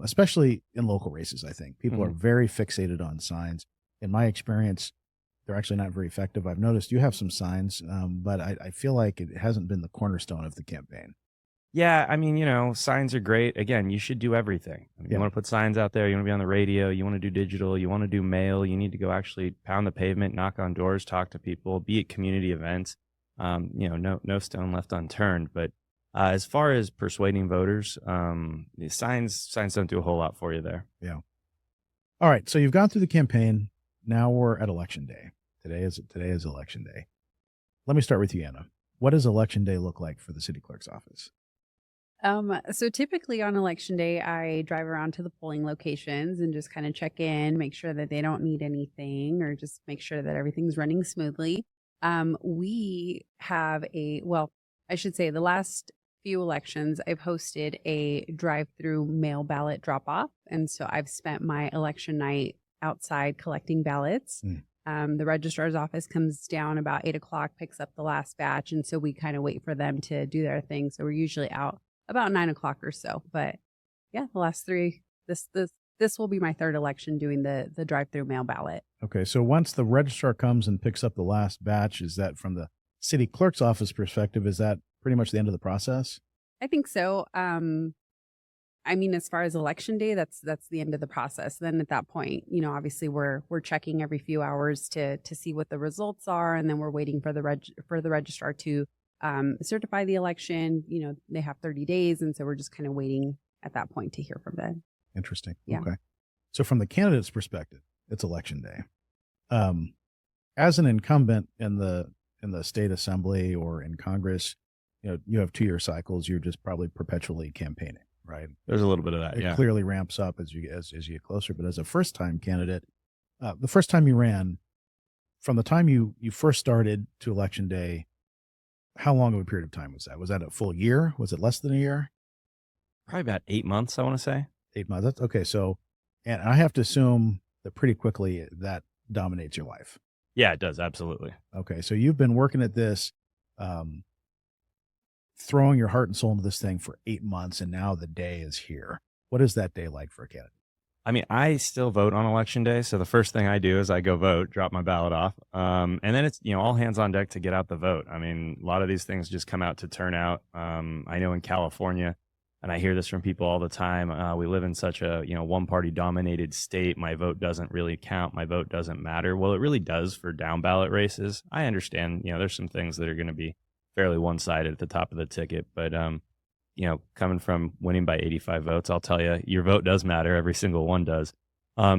Especially in local races, I think. People are very fixated on signs. In my experience, they're actually not very effective. I've noticed you have some signs, but I feel like it hasn't been the cornerstone of the campaign. Yeah, I mean, signs are great. Again, you should do everything. You want to put signs out there. You want to be on the radio. You want to do digital. You want to do mail. You need to go actually pound the pavement, knock on doors, talk to people, be at community events. No stone left unturned. But as far as persuading voters, the signs don't do a whole lot for you there. Yeah. All right. So you've gone through the campaign. Now we're at election day. Today is election day. Let me start with you, Anna. What does election day look like for the city clerk's office? So typically on election day, I drive around to the polling locations and just kind of check in, make sure that they don't need anything, or just make sure that everything's running smoothly. We have I should say the last few elections, I've hosted a drive-through mail ballot drop-off. And so I've spent my election night outside collecting ballots. The registrar's office comes down about 8:00, picks up the last batch. And so we kind of wait for them to do their thing. So we're usually out about 9:00 or so. But yeah, the last three, this will be my third election doing the drive-through mail ballot. Okay. So once the registrar comes and picks up the last batch, is that from the city clerk's office perspective, is that pretty much the end of the process? I think so. I mean, as far as election day, that's the end of the process. Then at that point, obviously we're checking every few hours to see what the results are, and then we're waiting for the registrar to certify the election. They have 30 days, and so we're just kind of waiting at that point to hear from them. Interesting. Yeah. Okay. So from the candidate's perspective, it's election day. As an incumbent in the state assembly or in Congress, you have 2-year cycles. You're just probably perpetually campaigning, right? There's a little bit of that. It clearly ramps up as you get closer. But as a first-time candidate, the first time you ran, from the time you first started to election day, how long of a period of time was that? Was that a full year? Was it less than a year? Probably about 8 months, I want to say. 8 months. That's okay. So, and I have to assume that pretty quickly that dominates your life. Yeah, it does. Absolutely. Okay. So you've been working at this, throwing your heart and soul into this thing for 8 months, and now the day is here. What is that day like for a candidate? I mean, I still vote on election day. So the first thing I do is I go vote, drop my ballot off. And then it's, all hands on deck to get out the vote. I mean, a lot of these things just come out to turn out. I know in California, and I hear this from people all the time, we live in such a, one party dominated state. My vote doesn't really count. My vote doesn't matter. Well, it really does for down ballot races. I understand, there's some things that are going to be fairly one-sided at the top of the ticket, but, coming from winning by 85 votes, I'll tell you, your vote does matter. Every single one does.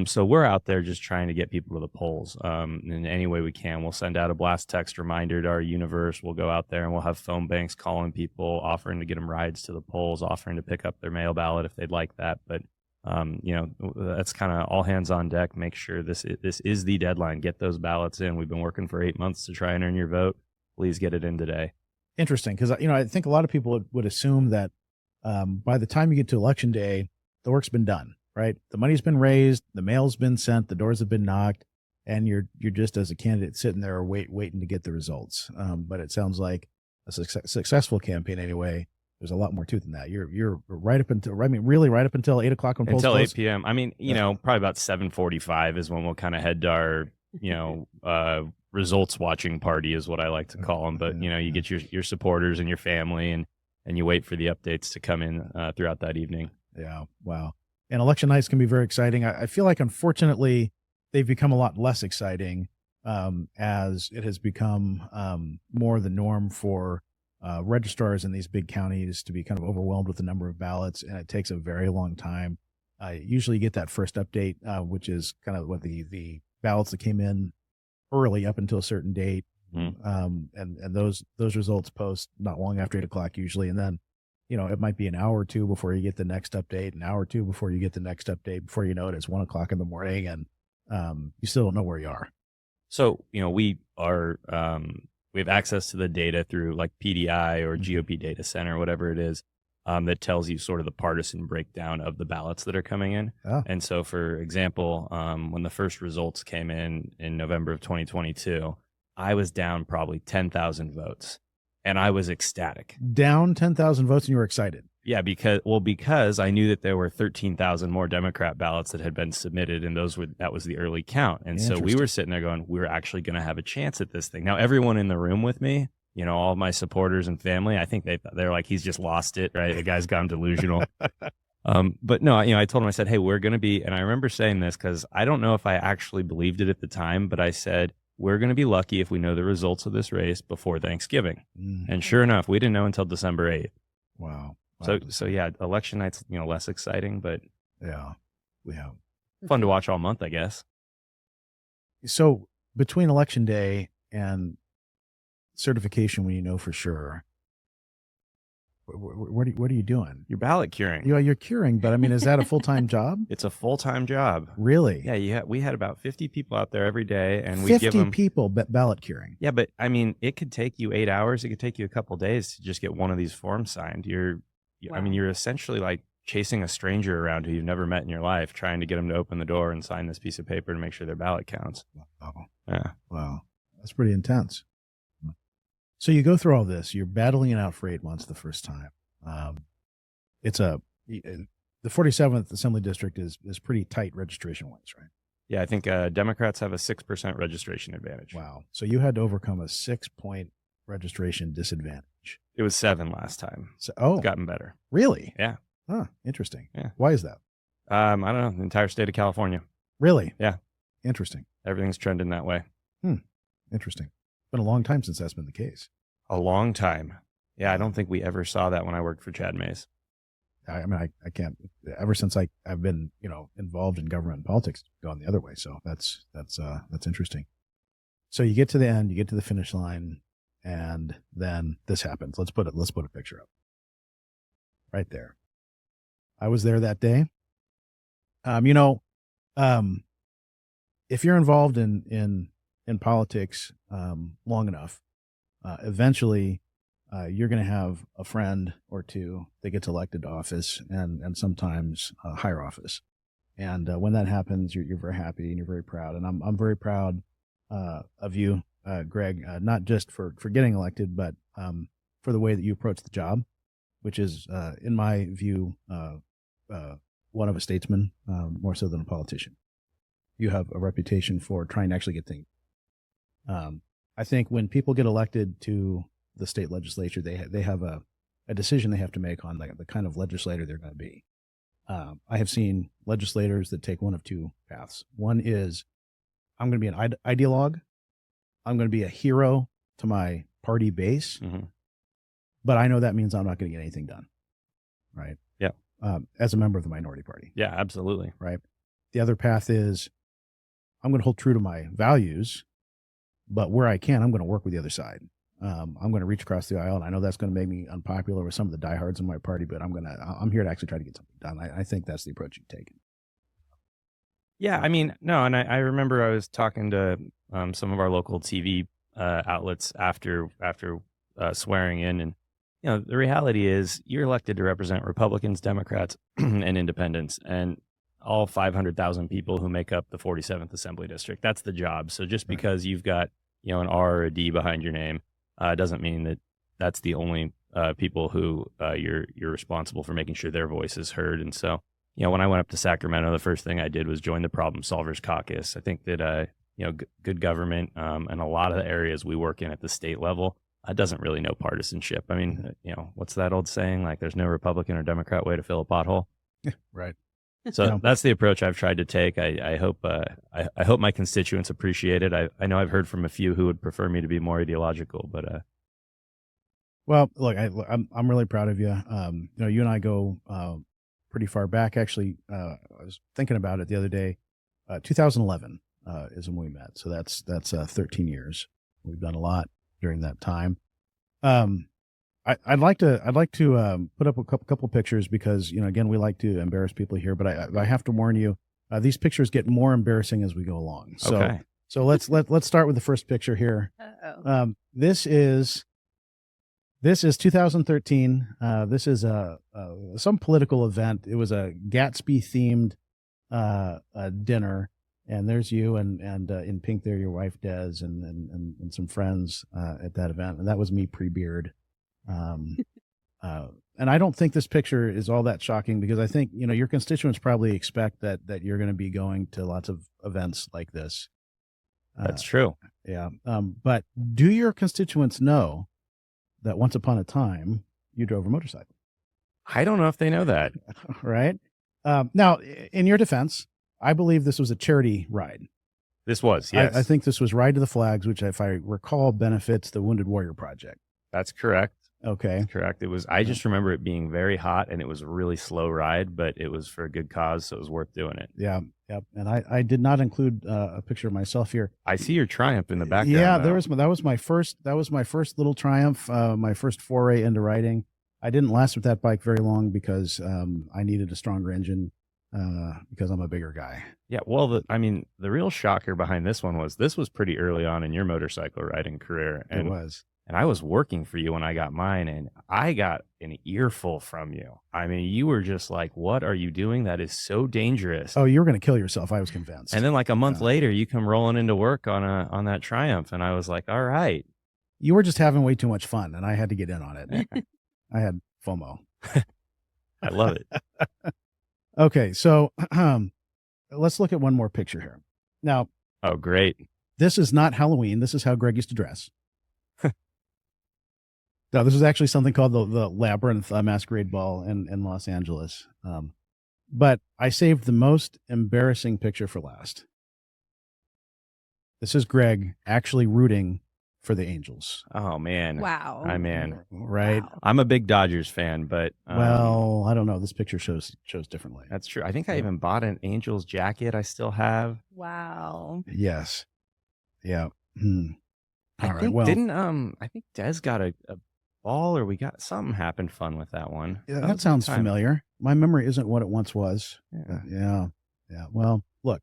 So we're out there just trying to get people to the polls in any way we can. We'll send out a blast text reminder to our universe. We'll go out there and we'll have phone banks calling people, offering to get them rides to the polls, offering to pick up their mail ballot if they'd like that. But, that's kind of all hands on deck. Make sure this is the deadline. Get those ballots in. We've been working for 8 months to try and earn your vote. Please get it in today. Interesting, because I think a lot of people would assume that by the time you get to election day, the work's been done, right? The money's been raised, the mail's been sent, the doors have been knocked. and you're just as a candidate sitting there waiting to get the results. But it sounds like a successful campaign anyway. There's a lot more to it than that. You're right up until, I mean, really right up until 8 o'clock when polls until close? 8 p.m. I mean, you know, probably about 7:45 is when we'll kind of head to our, you know, results watching party is what I like to call them. But, you know, you get your supporters and your family and you wait for the updates to come in throughout that evening. Yeah. Wow. And election nights can be very exciting. I feel like, unfortunately, they've become a lot less exciting as it has become more the norm for registrars in these big counties to be kind of overwhelmed with the number of ballots, and it takes a very long time. Usually you get that first update, which is kind of what the ballots that came in early up until a certain date. And those results post not long after 8 o'clock usually. And then, you know, it might be an hour or two before you get the next update, an hour or two before you get the next update. Before you know it, it's 1 o'clock in the morning, and you still don't know where you are. So, you know, we have access to the data through like PDI or GOP Data Center, whatever it is, that tells you sort of the partisan breakdown of the ballots that are coming in. Oh. And so, for example, when the first results came in November of 2022, I was down probably 10,000 votes, and I was ecstatic. Down 10,000 votes, and you were excited. Yeah, because I knew that there were 13,000 more Democrat ballots that had been submitted, and that was the early count. And so we were sitting there going, we're actually going to have a chance at this thing. Now, everyone in the room with me, you know, all my supporters and family, I think they're like, he's just lost it, right? The guy's gone delusional. But no, you know, I told him, I said, hey, we're going to be, and I remember saying this because I don't know if I actually believed it at the time, but I said, we're going to be lucky if we know the results of this race before Thanksgiving. And sure enough, we didn't know until December 8th. Wow. So yeah, election night's, you know, less exciting, but yeah, fun to watch all month, I guess. So between election day certification, when you know for sure, what are you doing? You're ballot curing. You're curing, but I mean, is that a full-time job? It's a full-time job. Really? Yeah. We had about 50 people out there every day, and we 50 give them people ballot curing. Yeah, but I mean, it could take you 8 hours. It could take you a couple of days to just get one of these forms signed. I mean, you're essentially like chasing a stranger around who you've never met in your life, trying to get them to open the door and sign this piece of paper to make sure their ballot counts. Wow. Yeah. Wow. That's pretty intense. So you go through all this, you're battling it out for 8 months the first time. The 47th Assembly District is pretty tight registration wise, right? Yeah, I think Democrats have a 6% registration advantage. Wow. So you had to overcome a 6-point registration disadvantage. It was 7 last time. So, it's gotten better. Really? Yeah. Huh. Interesting. Yeah. Why is that? I don't know. The entire state of California. Really? Yeah. Interesting. Everything's trending that way. Interesting. Been a long time since that's been the case. A long time. Yeah, I don't think we ever saw that when I worked for Chad Mays. I mean, I can't. Ever since I've been, you know, involved in government and politics, it's gone the other way. So that's interesting. So you get to the end, you get to the finish line, and then this happens. Let's put a picture up right there. I was there that day. If you're involved in politics long enough, eventually you're going to have a friend or two that gets elected to office and sometimes higher office. And when that happens, you're very happy and you're very proud. And I'm very proud of you, Greg, not just for getting elected, but for the way that you approach the job, which is, in my view, one of a statesman, more so than a politician. You have a reputation for trying to actually get things. I think when people get elected to the state legislature, they have a decision they have to make on the kind of legislator they're going to be. I have seen legislators that take one of two paths. One is, I'm going to be an ideologue. I'm going to be a hero to my party base, but I know that means I'm not going to get anything done. Right. Yeah. As a member of the minority party. Yeah, absolutely. Right. The other path is, I'm going to hold true to my values, but where I can, I'm going to work with the other side. I'm going to reach across the aisle, and I know that's going to make me unpopular with some of the diehards in my party, but I'm here to actually try to get something done. I think that's the approach you've taken. Yeah, I mean, no, and I remember I was talking to some of our local TV outlets after swearing in, and you know, the reality is you're elected to represent Republicans, Democrats, and independents, and all 500,000 people who make up the 47th Assembly District. That's the job. So just because you've got, an R or a D behind your name, doesn't mean that that's the only people who you're responsible for making sure their voice is heard. And so, when I went up to Sacramento, the first thing I did was join the Problem Solvers Caucus. I think that, good government and a lot of the areas we work in at the state level doesn't really know partisanship. I mean, what's that old saying? Like, there's no Republican or Democrat way to fill a pothole. Right. So that's the approach I've tried to take. I hope I hope my constituents appreciate it. I know I've heard from a few who would prefer me to be more ideological, but well, look, I'm really proud of you. You and I go pretty far back. Actually, I was thinking about it the other day. 2011 is when we met, so that's 13 years. We've done a lot during that time. I'd like to put up a couple pictures because again, we like to embarrass people here, but I have to warn you, these pictures get more embarrassing as we go along. So okay. So let's start with the first picture here. This is 2013. This is some political event. It was a Gatsby themed dinner, and there's you and in pink there your wife Des and some friends at that event, and that was me pre-beard. And I don't think this picture is all that shocking because I think your constituents probably expect that you're going to be going to lots of events like this. That's true. Yeah. But do your constituents know that once upon a time you drove a motorcycle? I don't know if they know that. Right. Now, in your defense, I believe this was a charity ride. This was, yes. I think this was Ride to the Flags, which, if I recall, benefits the Wounded Warrior Project. That's correct. Okay. That's correct. It was. I just remember it being very hot, and it was a really slow ride, but it was for a good cause, so it was worth doing it. Yeah. Yep. And I did not include a picture of myself here. I see your Triumph in the background. Yeah, though. that was my first little Triumph, my first foray into riding. I didn't last with that bike very long because I needed a stronger engine because I'm a bigger guy. Yeah. Well, the real shocker behind this was pretty early on in your motorcycle riding career. And it was. And I was working for you when I got mine, and I got an earful from you. I mean, you were just like, what are you doing? That is so dangerous. Oh, you were going to kill yourself. I was convinced. And then like a month later, you come rolling into work on that Triumph, and I was like, all right. You were just having way too much fun, and I had to get in on it. I had FOMO. I love it. Okay, so let's look at one more picture here. Now, oh, great. This is not Halloween. This is how Greg used to dress. No, this is actually something called the Labyrinth Masquerade Ball in Los Angeles. But I saved the most embarrassing picture for last. This is Greg actually rooting for the Angels. Oh, man. Wow. I'm in. Right? Wow. I'm a big Dodgers fan, but... well, I don't know. This picture shows differently. That's true. I think I even bought an Angels jacket I still have. Wow. Yes. Yeah. I think Des got a ball, or we got something happened fun with that one. Yeah, that sounds familiar. My memory isn't what it once was. Yeah. Yeah. Well, look,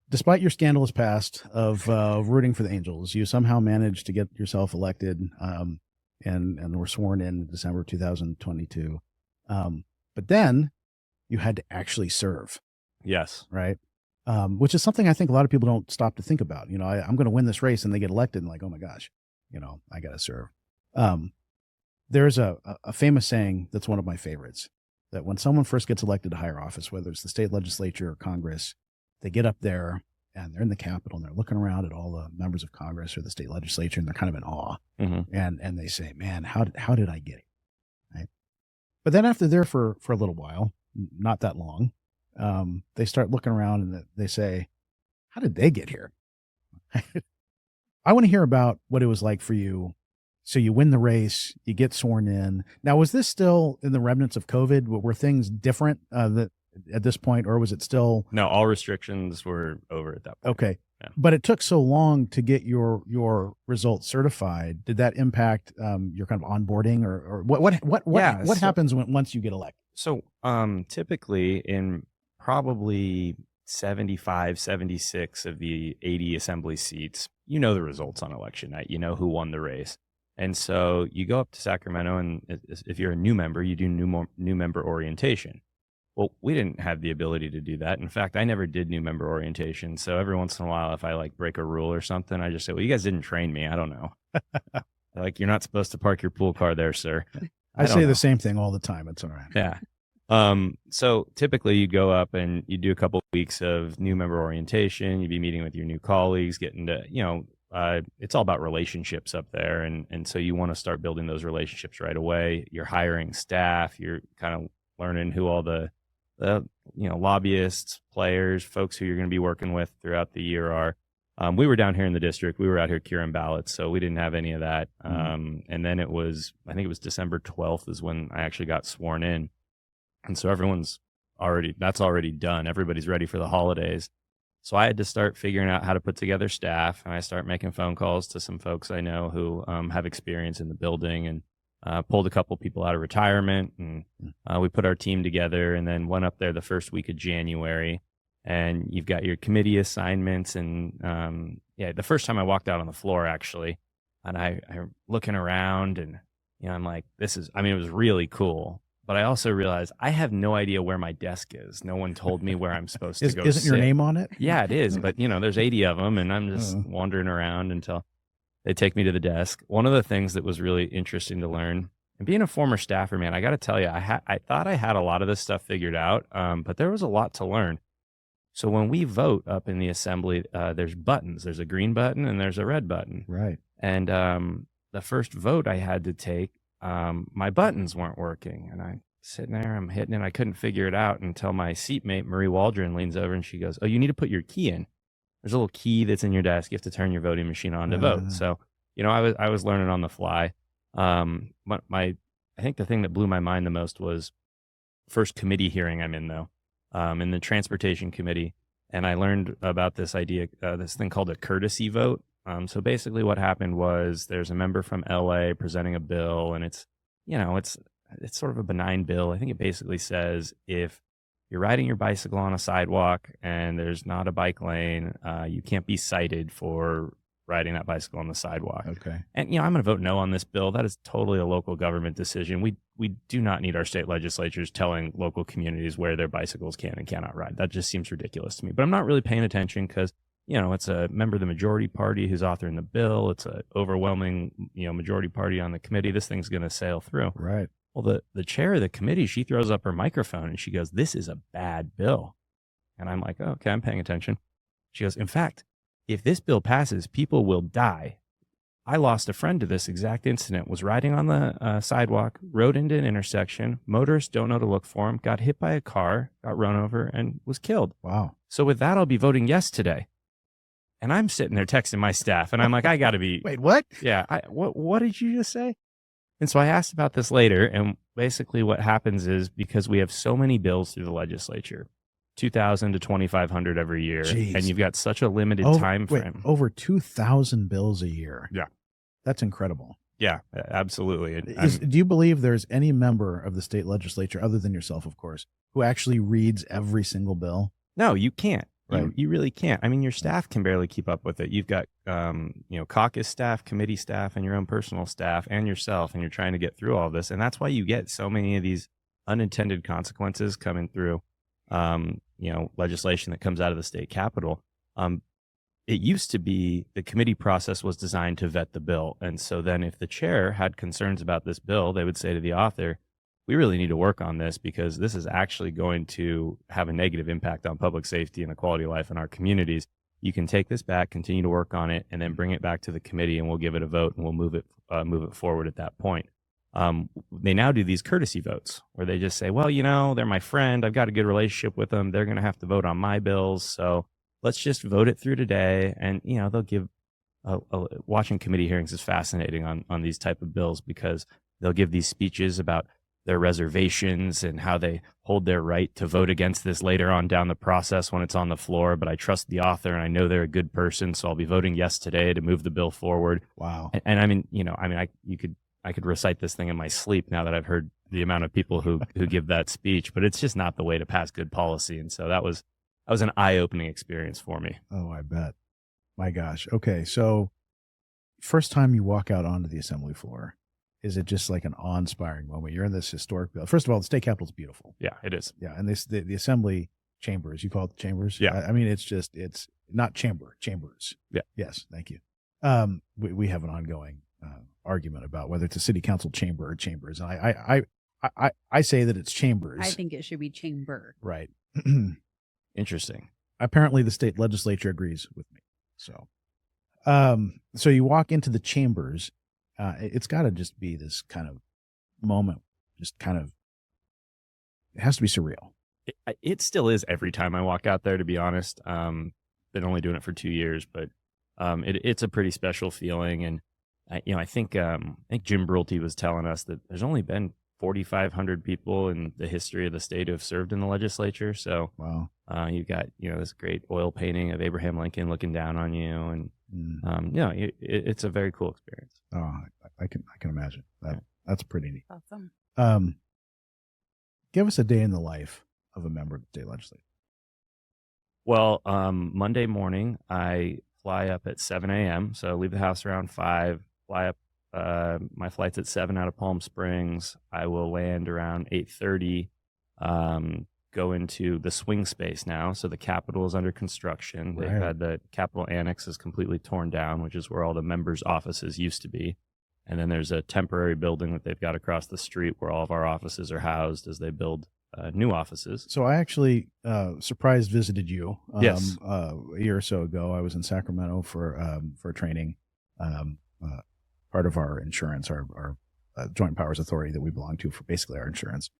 despite your scandalous past of rooting for the Angels, you somehow managed to get yourself elected and were sworn in December 2022. But then you had to actually serve. Yes. Right. Which is something I think a lot of people don't stop to think about. I'm going to win this race, and they get elected and like, oh my gosh, I got to serve. There's a famous saying that's one of my favorites, that when someone first gets elected to higher office, whether it's the state legislature or Congress, they get up there and they're in the Capitol and they're looking around at all the members of Congress or the state legislature, and they're kind of in awe. Mm-hmm. And they say, man, how did I get it? Right. But then after they're for a little while, not that long, they start looking around and they say, how did they get here? I want to hear about what it was like for you. So you win the race, you get sworn in. Now, was this still in the remnants of COVID? Were things different at this point, or was it still? No, all restrictions were over at that point. Okay. Yeah. But it took so long to get your results certified. Did that impact your kind of onboarding, or what happens once you get elected? So typically in probably 75, 76 of the 80 assembly seats, the results on election night, who won the race. And so you go up to Sacramento, and if you're a new member, you do new member orientation. Well, we didn't have the ability to do that. In fact, I never did new member orientation. So every once in a while, if I like break a rule or something, I just say, well, you guys didn't train me. I don't know. Like, you're not supposed to park your pool car there, sir. I say the same thing all the time. It's all right. Yeah. So typically you go up and you do a couple of weeks of new member orientation. You'd be meeting with your new colleagues, getting to, it's all about relationships up there. And so you want to start building those relationships right away. You're hiring staff. You're kind of learning who all the lobbyists, players, folks who you're going to be working with throughout the year are. We were down here in the district. We were out here curing ballots, so we didn't have any of that. And then I think it was December 12th is when I actually got sworn in. And so that's already done. Everybody's ready for the holidays. So I had to start figuring out how to put together staff, and I start making phone calls to some folks I know who have experience in the building, and pulled a couple people out of retirement, and we put our team together, and then went up there the first week of January. And you've got your committee assignments, and the first time I walked out on the floor, actually, and I'm looking around, and I'm like, it was really cool. But I also realized I have no idea where my desk is. No one told me where I'm supposed to go. Isn't your name on it? Yeah, it is. But there's 80 of them, and I'm just wandering around until they take me to the desk. One of the things that was really interesting to learn, and being a former staffer, man, I got to tell you, I thought I had a lot of this stuff figured out, but there was a lot to learn. So when we vote up in the assembly, there's buttons. There's a green button and there's a red button. Right. And the first vote I had to take, my buttons weren't working. And I'm sitting there, I'm hitting it. I couldn't figure it out until my seatmate, Marie Waldron, leans over and she goes, oh, you need to put your key in. There's a little key that's in your desk. You have to turn your voting machine on to vote. So, I was learning on the fly. I think the thing that blew my mind the most was first committee hearing I'm in, though. In the transportation committee, and I learned about this idea, this thing called a courtesy vote. So basically what happened was there's a member from LA presenting a bill, and it's sort of a benign bill. I think it basically says if you're riding your bicycle on a sidewalk and there's not a bike lane, you can't be cited for riding that bicycle on the sidewalk. Okay. And, I'm going to vote no on this bill. That is totally a local government decision. We do not need our state legislatures telling local communities where their bicycles can and cannot ride. That just seems ridiculous to me. But I'm not really paying attention because, it's a member of the majority party who's authoring the bill. It's an overwhelming, majority party on the committee. This thing's going to sail through. Right. Well, the chair of the committee, she throws up her microphone and she goes, this is a bad bill. And I'm like, oh, okay, I'm paying attention. She goes, in fact, if this bill passes, people will die. I lost a friend to this exact incident, was riding on the sidewalk, rode into an intersection. Motorists don't know to look for him, got hit by a car, got run over, and was killed. Wow. So with that, I'll be voting yes today. And I'm sitting there texting my staff, and I'm like, I got to be. Wait, what? Yeah. What did you just say? And so I asked about this later, and basically what happens is because we have so many bills through the legislature, 2,000 to 2,500 every year. Jeez. And you've got such a limited time frame. Over 2,000 bills a year. Yeah. That's incredible. Yeah, absolutely. Do you believe there's any member of the state legislature, other than yourself, of course, who actually reads every single bill? No, you can't. Right. You really can't. I mean, your staff can barely keep up with it. You've got, caucus staff, committee staff, and your own personal staff and yourself, and you're trying to get through all this. And that's why you get so many of these unintended consequences coming through, legislation that comes out of the state capitol. It used to be the committee process was designed to vet the bill. And so then if the chair had concerns about this bill, they would say to the author, we really need to work on this because this is actually going to have a negative impact on public safety and the quality of life in our communities. You can take this back, continue to work on it, and then bring it back to the committee, and we'll give it a vote, and we'll move it forward at that point. They now do these courtesy votes where they just say, well, they're my friend. I've got a good relationship with them. They're going to have to vote on my bills. So let's just vote it through today. And, they'll give watching committee hearings is fascinating on these type of bills because they'll give these speeches about their reservations and how they hold their right to vote against this later on down the process when it's on the floor. But I trust the author and I know they're a good person. So I'll be voting yes today to move the bill forward. Wow. And I could recite this thing in my sleep now that I've heard the amount of people who give that speech, but it's just not the way to pass good policy. And so that was an eye-opening experience for me. Oh, I bet. My gosh. Okay. So first time you walk out onto the assembly floor is it just like an awe-inspiring moment? You're in this historic building. First of all, the state capitol is beautiful. Yeah, it is. Yeah, and the assembly chambers, you call it the chambers? Yeah. I mean, it's not chambers. Yeah. Yes, thank you. We have an ongoing argument about whether it's a city council chamber or chambers, and I say that it's chambers. I think it should be chamber. Right. Interesting. Apparently, the state legislature agrees with me. So, so you walk into the chambers. It's got to just be this kind of moment, just kind of. It has to be surreal. It still is every time I walk out there, to be honest. Been only doing it for 2 years, but it's a pretty special feeling. And I think Jim Brulte was telling us that there's only been 4,500 people in the history of the state who have served in the legislature. So Wow. You've got this great oil painting of Abraham Lincoln looking down on you, and it's a very cool experience. Oh, I can imagine that. That's pretty neat. Awesome. Give us a day in the life of a member of the state legislature. Well, Monday morning, I fly up at 7 a.m. So I leave the house around 5, fly up. My flight's at 7 out of Palm Springs. I will land around 8:30, go into the swing space now. So the Capitol is under construction. They've Right. had the Capitol Annex is completely torn down, which is where all the members' offices used to be. And then there's a temporary building that they've got across the street where all of our offices are housed as they build new offices. So I actually surprise visited you. Yes. A year or so ago, I was in Sacramento for training. Part of our insurance, our Joint Powers Authority that we belong to for basically our insurance,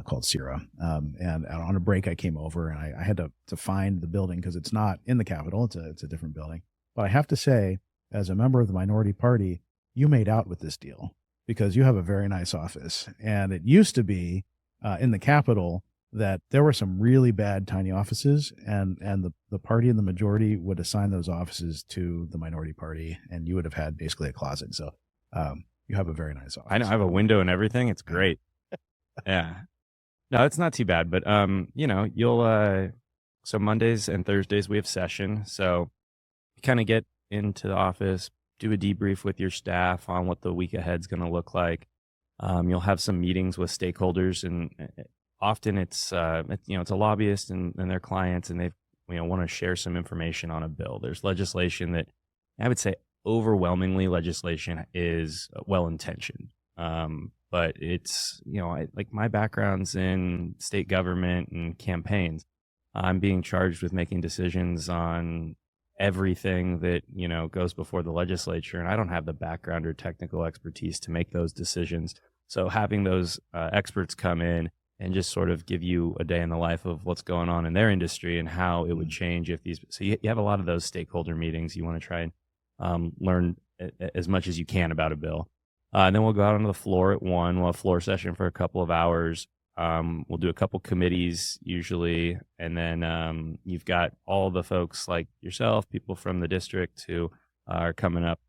called CIRA. And on a break, I came over and I had to find the building because it's not in the Capitol. It's a different building. But I have to say, as a member of the minority party, you made out with this deal because you have a very nice office. And it used to be in the Capitol that there were some really bad tiny offices, and the party and the majority would assign those offices to the minority party, and you would have had basically a closet. So you have a very nice office. I know I have a window and everything. It's great. Yeah. No, it's not too bad, but you'll so Mondays and Thursdays we have session. So you kind of get into the office, do a debrief with your staff on what the week ahead's going to look like. You'll have some meetings with stakeholders, and often it's a lobbyist and their clients, and they want to share some information on a bill. There's legislation that I would say overwhelmingly legislation is well-intentioned. But it's, like my background's in state government and campaigns. I'm being charged with making decisions on everything that, goes before the legislature. And I don't have the background or technical expertise to make those decisions. So having those experts come in and just sort of give you a day in the life of what's going on in their industry and how it would change if these. So you have a lot of those stakeholder meetings. You want to try and learn as much as you can about a bill. And then we'll go out onto the floor at 1. We'll have floor session for a couple of hours. We'll do a couple committees usually. And then you've got all the folks like yourself, people from the district who are coming up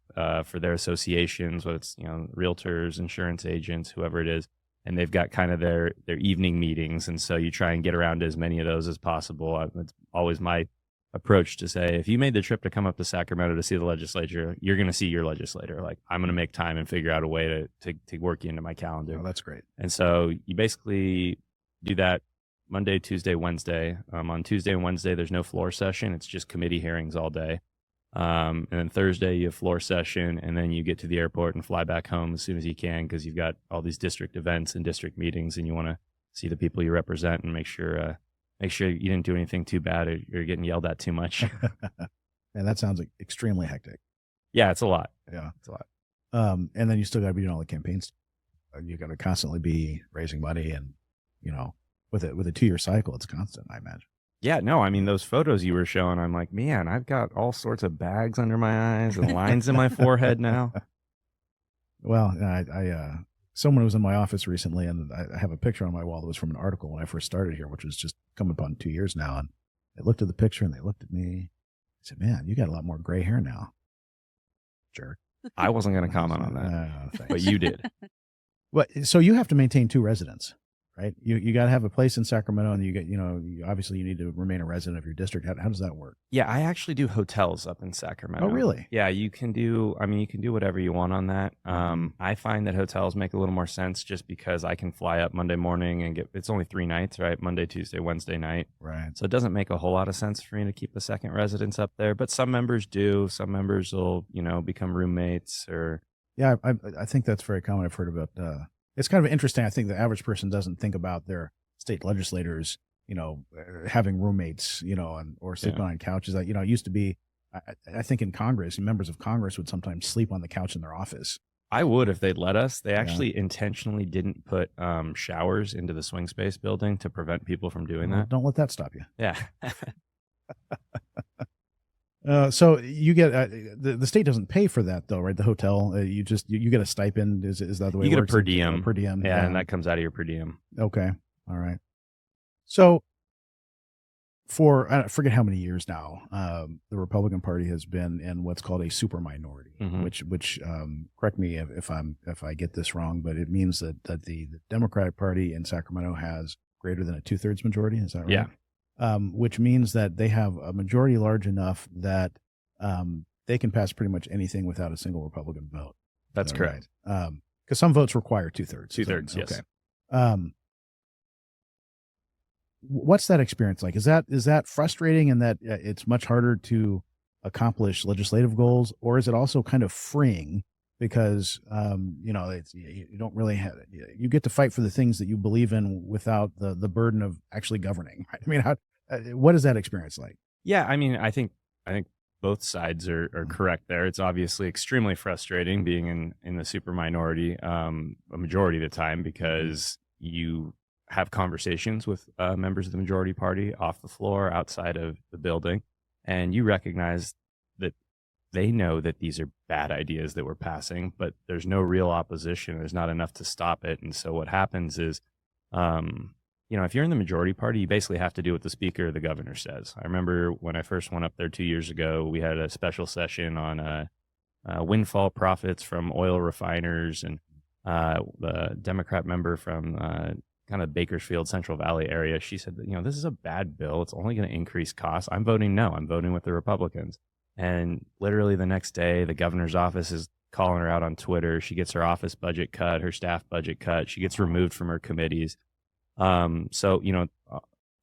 for their associations, whether it's, realtors, insurance agents, whoever it is. And they've got kind of their evening meetings. And so you try and get around to as many of those as possible. It's always my approach to say, if you made the trip to come up to Sacramento to see the legislature, you're going to see your legislator. Like, I'm going to make time and figure out a way to work you into my calendar. Oh, that's great. And so you basically do that Monday, Tuesday, Wednesday. On Tuesday and Wednesday, there's no floor session. It's just committee hearings all day. And then Thursday, you have floor session, and then you get to the airport and fly back home as soon as you can because you've got all these district events and district meetings, and you want to see the people you represent and make sure you didn't do anything too bad or you're getting yelled at too much. And that sounds like extremely hectic. Yeah, it's a lot. Yeah. It's a lot. And then you still got to be doing all the campaigns. You got to constantly be raising money, and with a 2-year cycle, it's constant, I imagine. Yeah, no, I mean, those photos you were showing, I'm like, man, I've got all sorts of bags under my eyes and lines in my forehead now. Well, someone was in my office recently, and I have a picture on my wall that was from an article when I first started here, which was just coming upon 2 years now. And they looked at the picture and they looked at me. I said, "Man, you got a lot more gray hair now." Jerk. I wasn't going to comment on that, Thanks. but you did. So you have to maintain 2 residents, right? You got to have a place in Sacramento, and obviously you need to remain a resident of your district. How does that work? Yeah, I actually do hotels up in Sacramento. Oh, really? Yeah, you can do whatever you want on that. I find that hotels make a little more sense just because I can fly up Monday morning and it's only 3 nights, right? Monday, Tuesday, Wednesday night. Right. So it doesn't make a whole lot of sense for me to keep a second residence up there, but some members do. Some members will, become roommates or. Yeah, I think that's very common. I've heard about, it's kind of interesting. I think the average person doesn't think about their state legislators, having roommates, or sleeping on couches. It used to be, I think in Congress, members of Congress would sometimes sleep on the couch in their office. I would if they'd let us. They actually intentionally didn't put showers into the swing space building to prevent people from doing that. Don't let that stop you. Yeah. So you get the state doesn't pay for that though, right? The hotel, you get a stipend. Is that the way you it get works? A per diem? Per diem, yeah, and that comes out of your per diem. Okay, all right. So for I forget how many years now, the Republican Party has been in what's called a super minority, which correct me if I get this wrong, but it means that the Democratic Party in Sacramento has greater than a 2/3 majority. Is that right? Yeah. Which means that they have a majority large enough that they can pass pretty much anything without a single Republican vote. That's correct. Right? Because some votes require 2/3. 2/3, yes. Okay. What's that experience like? Is that frustrating in that it's much harder to accomplish legislative goals, or is it also kind of freeing because you don't really have, you get to fight for the things that you believe in without the burden of actually governing, right? I mean, what is that experience like? Yeah, I mean, I think both sides are correct there. It's obviously extremely frustrating being in the super minority a majority of the time because you have conversations with members of the majority party off the floor, outside of the building, and you recognize that they know that these are bad ideas that we're passing, but there's no real opposition. There's not enough to stop it. And so what happens is, if you're in the majority party, you basically have to do what the speaker or the governor says. I remember when I first went up there 2 years ago, we had a special session on windfall profits from oil refiners, and the Democrat member from kind of Bakersfield, Central Valley area, she said that, this is a bad bill. It's only going to increase costs. I'm voting no. I'm voting with the Republicans. And literally the next day, the governor's office is calling her out on Twitter. She gets her office budget cut, her staff budget cut. She gets removed from her committees. So,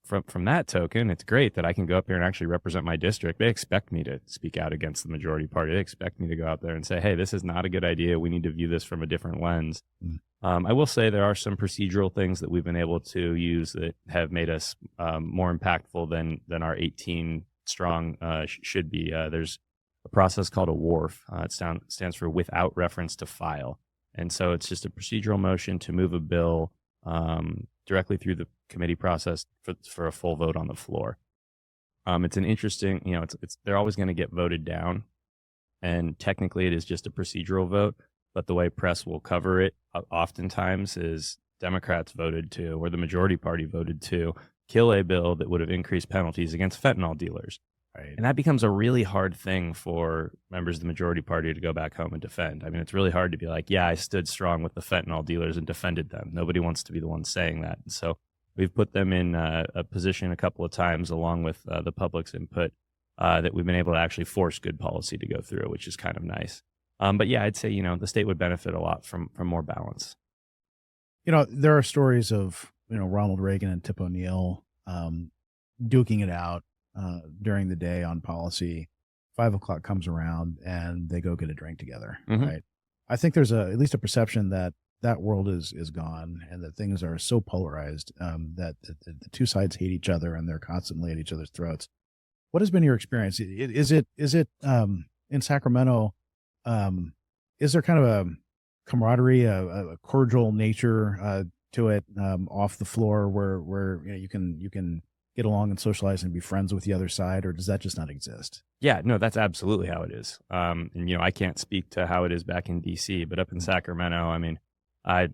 from that token, it's great that I can go up here and actually represent my district. They expect me to speak out against the majority party. They expect me to go out there and say, hey, this is not a good idea. We need to view this from a different lens. I will say there are some procedural things that we've been able to use that have made us more impactful than our 18 strong should be. There's a process called a WARF. It stands for without reference to file. And so it's just a procedural motion to move a bill directly through the committee process for a full vote on the floor. It's an interesting, they're always going to get voted down. And technically it is just a procedural vote, but the way press will cover it oftentimes is Democrats voted to, or the majority party voted to, kill a bill that would have increased penalties against fentanyl dealers. Right. And that becomes a really hard thing for members of the majority party to go back home and defend. I mean, it's really hard to be like, yeah, I stood strong with the fentanyl dealers and defended them. Nobody wants to be the one saying that. And so we've put them in a position a couple of times, along with the public's input, that we've been able to actually force good policy to go through, which is kind of nice. But yeah, I'd say, the state would benefit a lot from more balance. There are stories of, Ronald Reagan and Tip O'Neill duking it out during the day on policy. 5 o'clock comes around and they go get a drink together, right? I think there's at least a perception that world is gone and that things are so polarized that the two sides hate each other and they're constantly at each other's throats. What has been your experience? Is it in Sacramento? Is there kind of a camaraderie, a cordial nature to it off the floor where you can get along and socialize and be friends with the other side, or does that just not exist? Yeah, no, that's absolutely how it is. And I can't speak to how it is back in DC, but up in Sacramento, I mean, I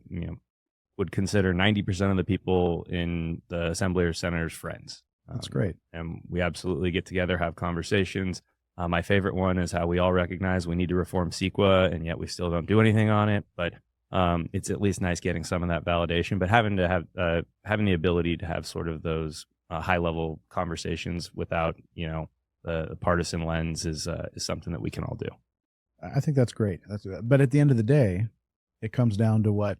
would consider 90% of the people in the assembly or senators friends. That's great. And we absolutely get together, have conversations. My favorite one is how we all recognize we need to reform CEQA, and yet we still don't do anything on it. But it's at least nice getting some of that validation. But having the ability to have sort of those high level conversations without the partisan lens is something that we can all do. I think that's great. But at the end of the day, it comes down to what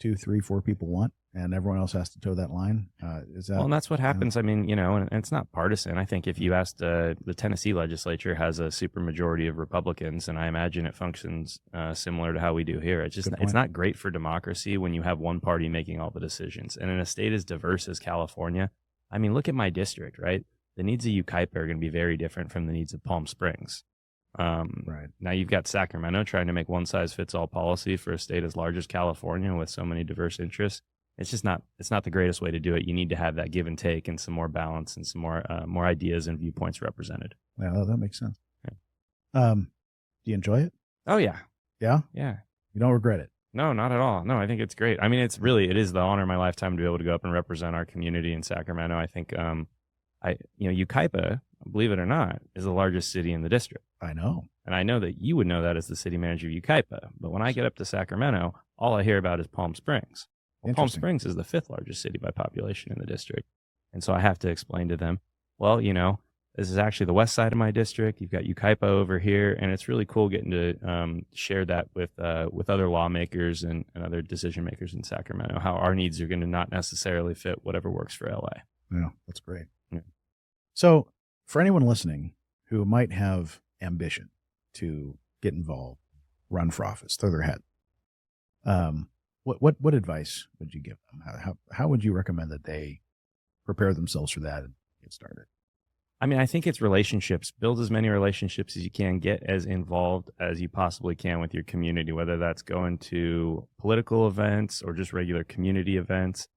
2, 3, 4 people want, and everyone else has to toe that line. Is that? Well, and that's what happens. I mean, and it's not partisan. I think if you asked the Tennessee legislature has a supermajority of Republicans, and I imagine it functions similar to how we do here. It's not great for democracy when you have one party making all the decisions. And in a state as diverse as California, I mean, look at my district, right? The needs of Yucaipa are going to be very different from the needs of Palm Springs. Right. Now you've got Sacramento trying to make one size fits all policy for a state as large as California with so many diverse interests. It's not the greatest way to do it. You need to have that give and take and some more balance and some more ideas and viewpoints represented. Yeah, that makes sense. Yeah. Do you enjoy it? Oh yeah. Yeah? Yeah. You don't regret it? No, not at all. No, I think it's great. I mean, it is the honor of my lifetime to be able to go up and represent our community in Sacramento. I think, Yucaipa, believe it or not, is the largest city in the district. I know. And I know that you would know that as the city manager of Yucaipa. But when I get up to Sacramento, all I hear about is Palm Springs. Well, Palm Springs is the 5th largest city by population in the district. And so I have to explain to them, well, this is actually the west side of my district. You've got Yucaipa over here. And it's really cool getting to share that with other lawmakers and other decision makers in Sacramento, how our needs are going to not necessarily fit whatever works for LA. Yeah, that's great. Yeah. So for anyone listening who might have ambition to get involved, run for office, throw their hat, what advice would you give them? How would you recommend that they prepare themselves for that and get started? I mean, I think it's relationships. Build as many relationships as you can. Get as involved as you possibly can with your community, whether that's going to political events or just regular community events.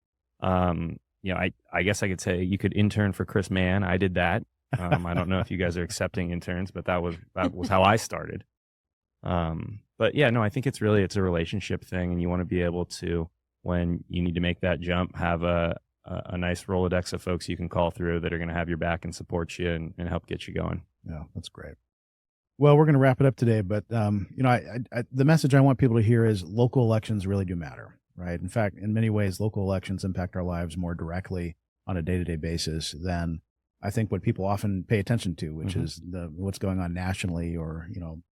I guess I could say you could intern for Chris Mann. I did that. I don't know if you guys are accepting interns, but that was how I started. But yeah, no, I think it's a relationship thing, and you want to be able to, when you need to make that jump, have a nice Rolodex of folks you can call through that are going to have your back and support you and help get you going. Yeah, that's great. Well, we're going to wrap it up today, but the message I want people to hear is local elections really do matter, right? In fact, in many ways, local elections impact our lives more directly on a day-to-day basis than I think what people often pay attention to, which is what's going on nationally or,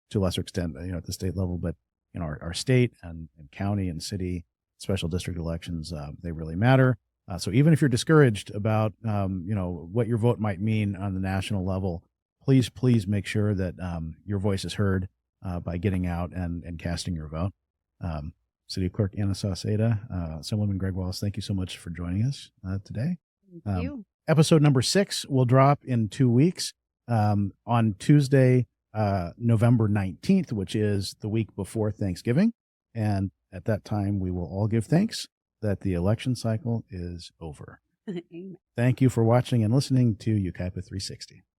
to a lesser extent, at the state level, but, our state and county and city special district elections, they really matter. So even if you're discouraged about, what your vote might mean on the national level, please make sure that your voice is heard by getting out and casting your vote. City Clerk Anna Sauseda, Assemblyman Greg Wallis, thank you so much for joining us today. Thank you. Episode number 6 will drop in 2 weeks on Tuesday, November 19th, which is the week before Thanksgiving. And at that time, we will all give thanks that the election cycle is over. Thank you for watching and listening to Yucaipa 360.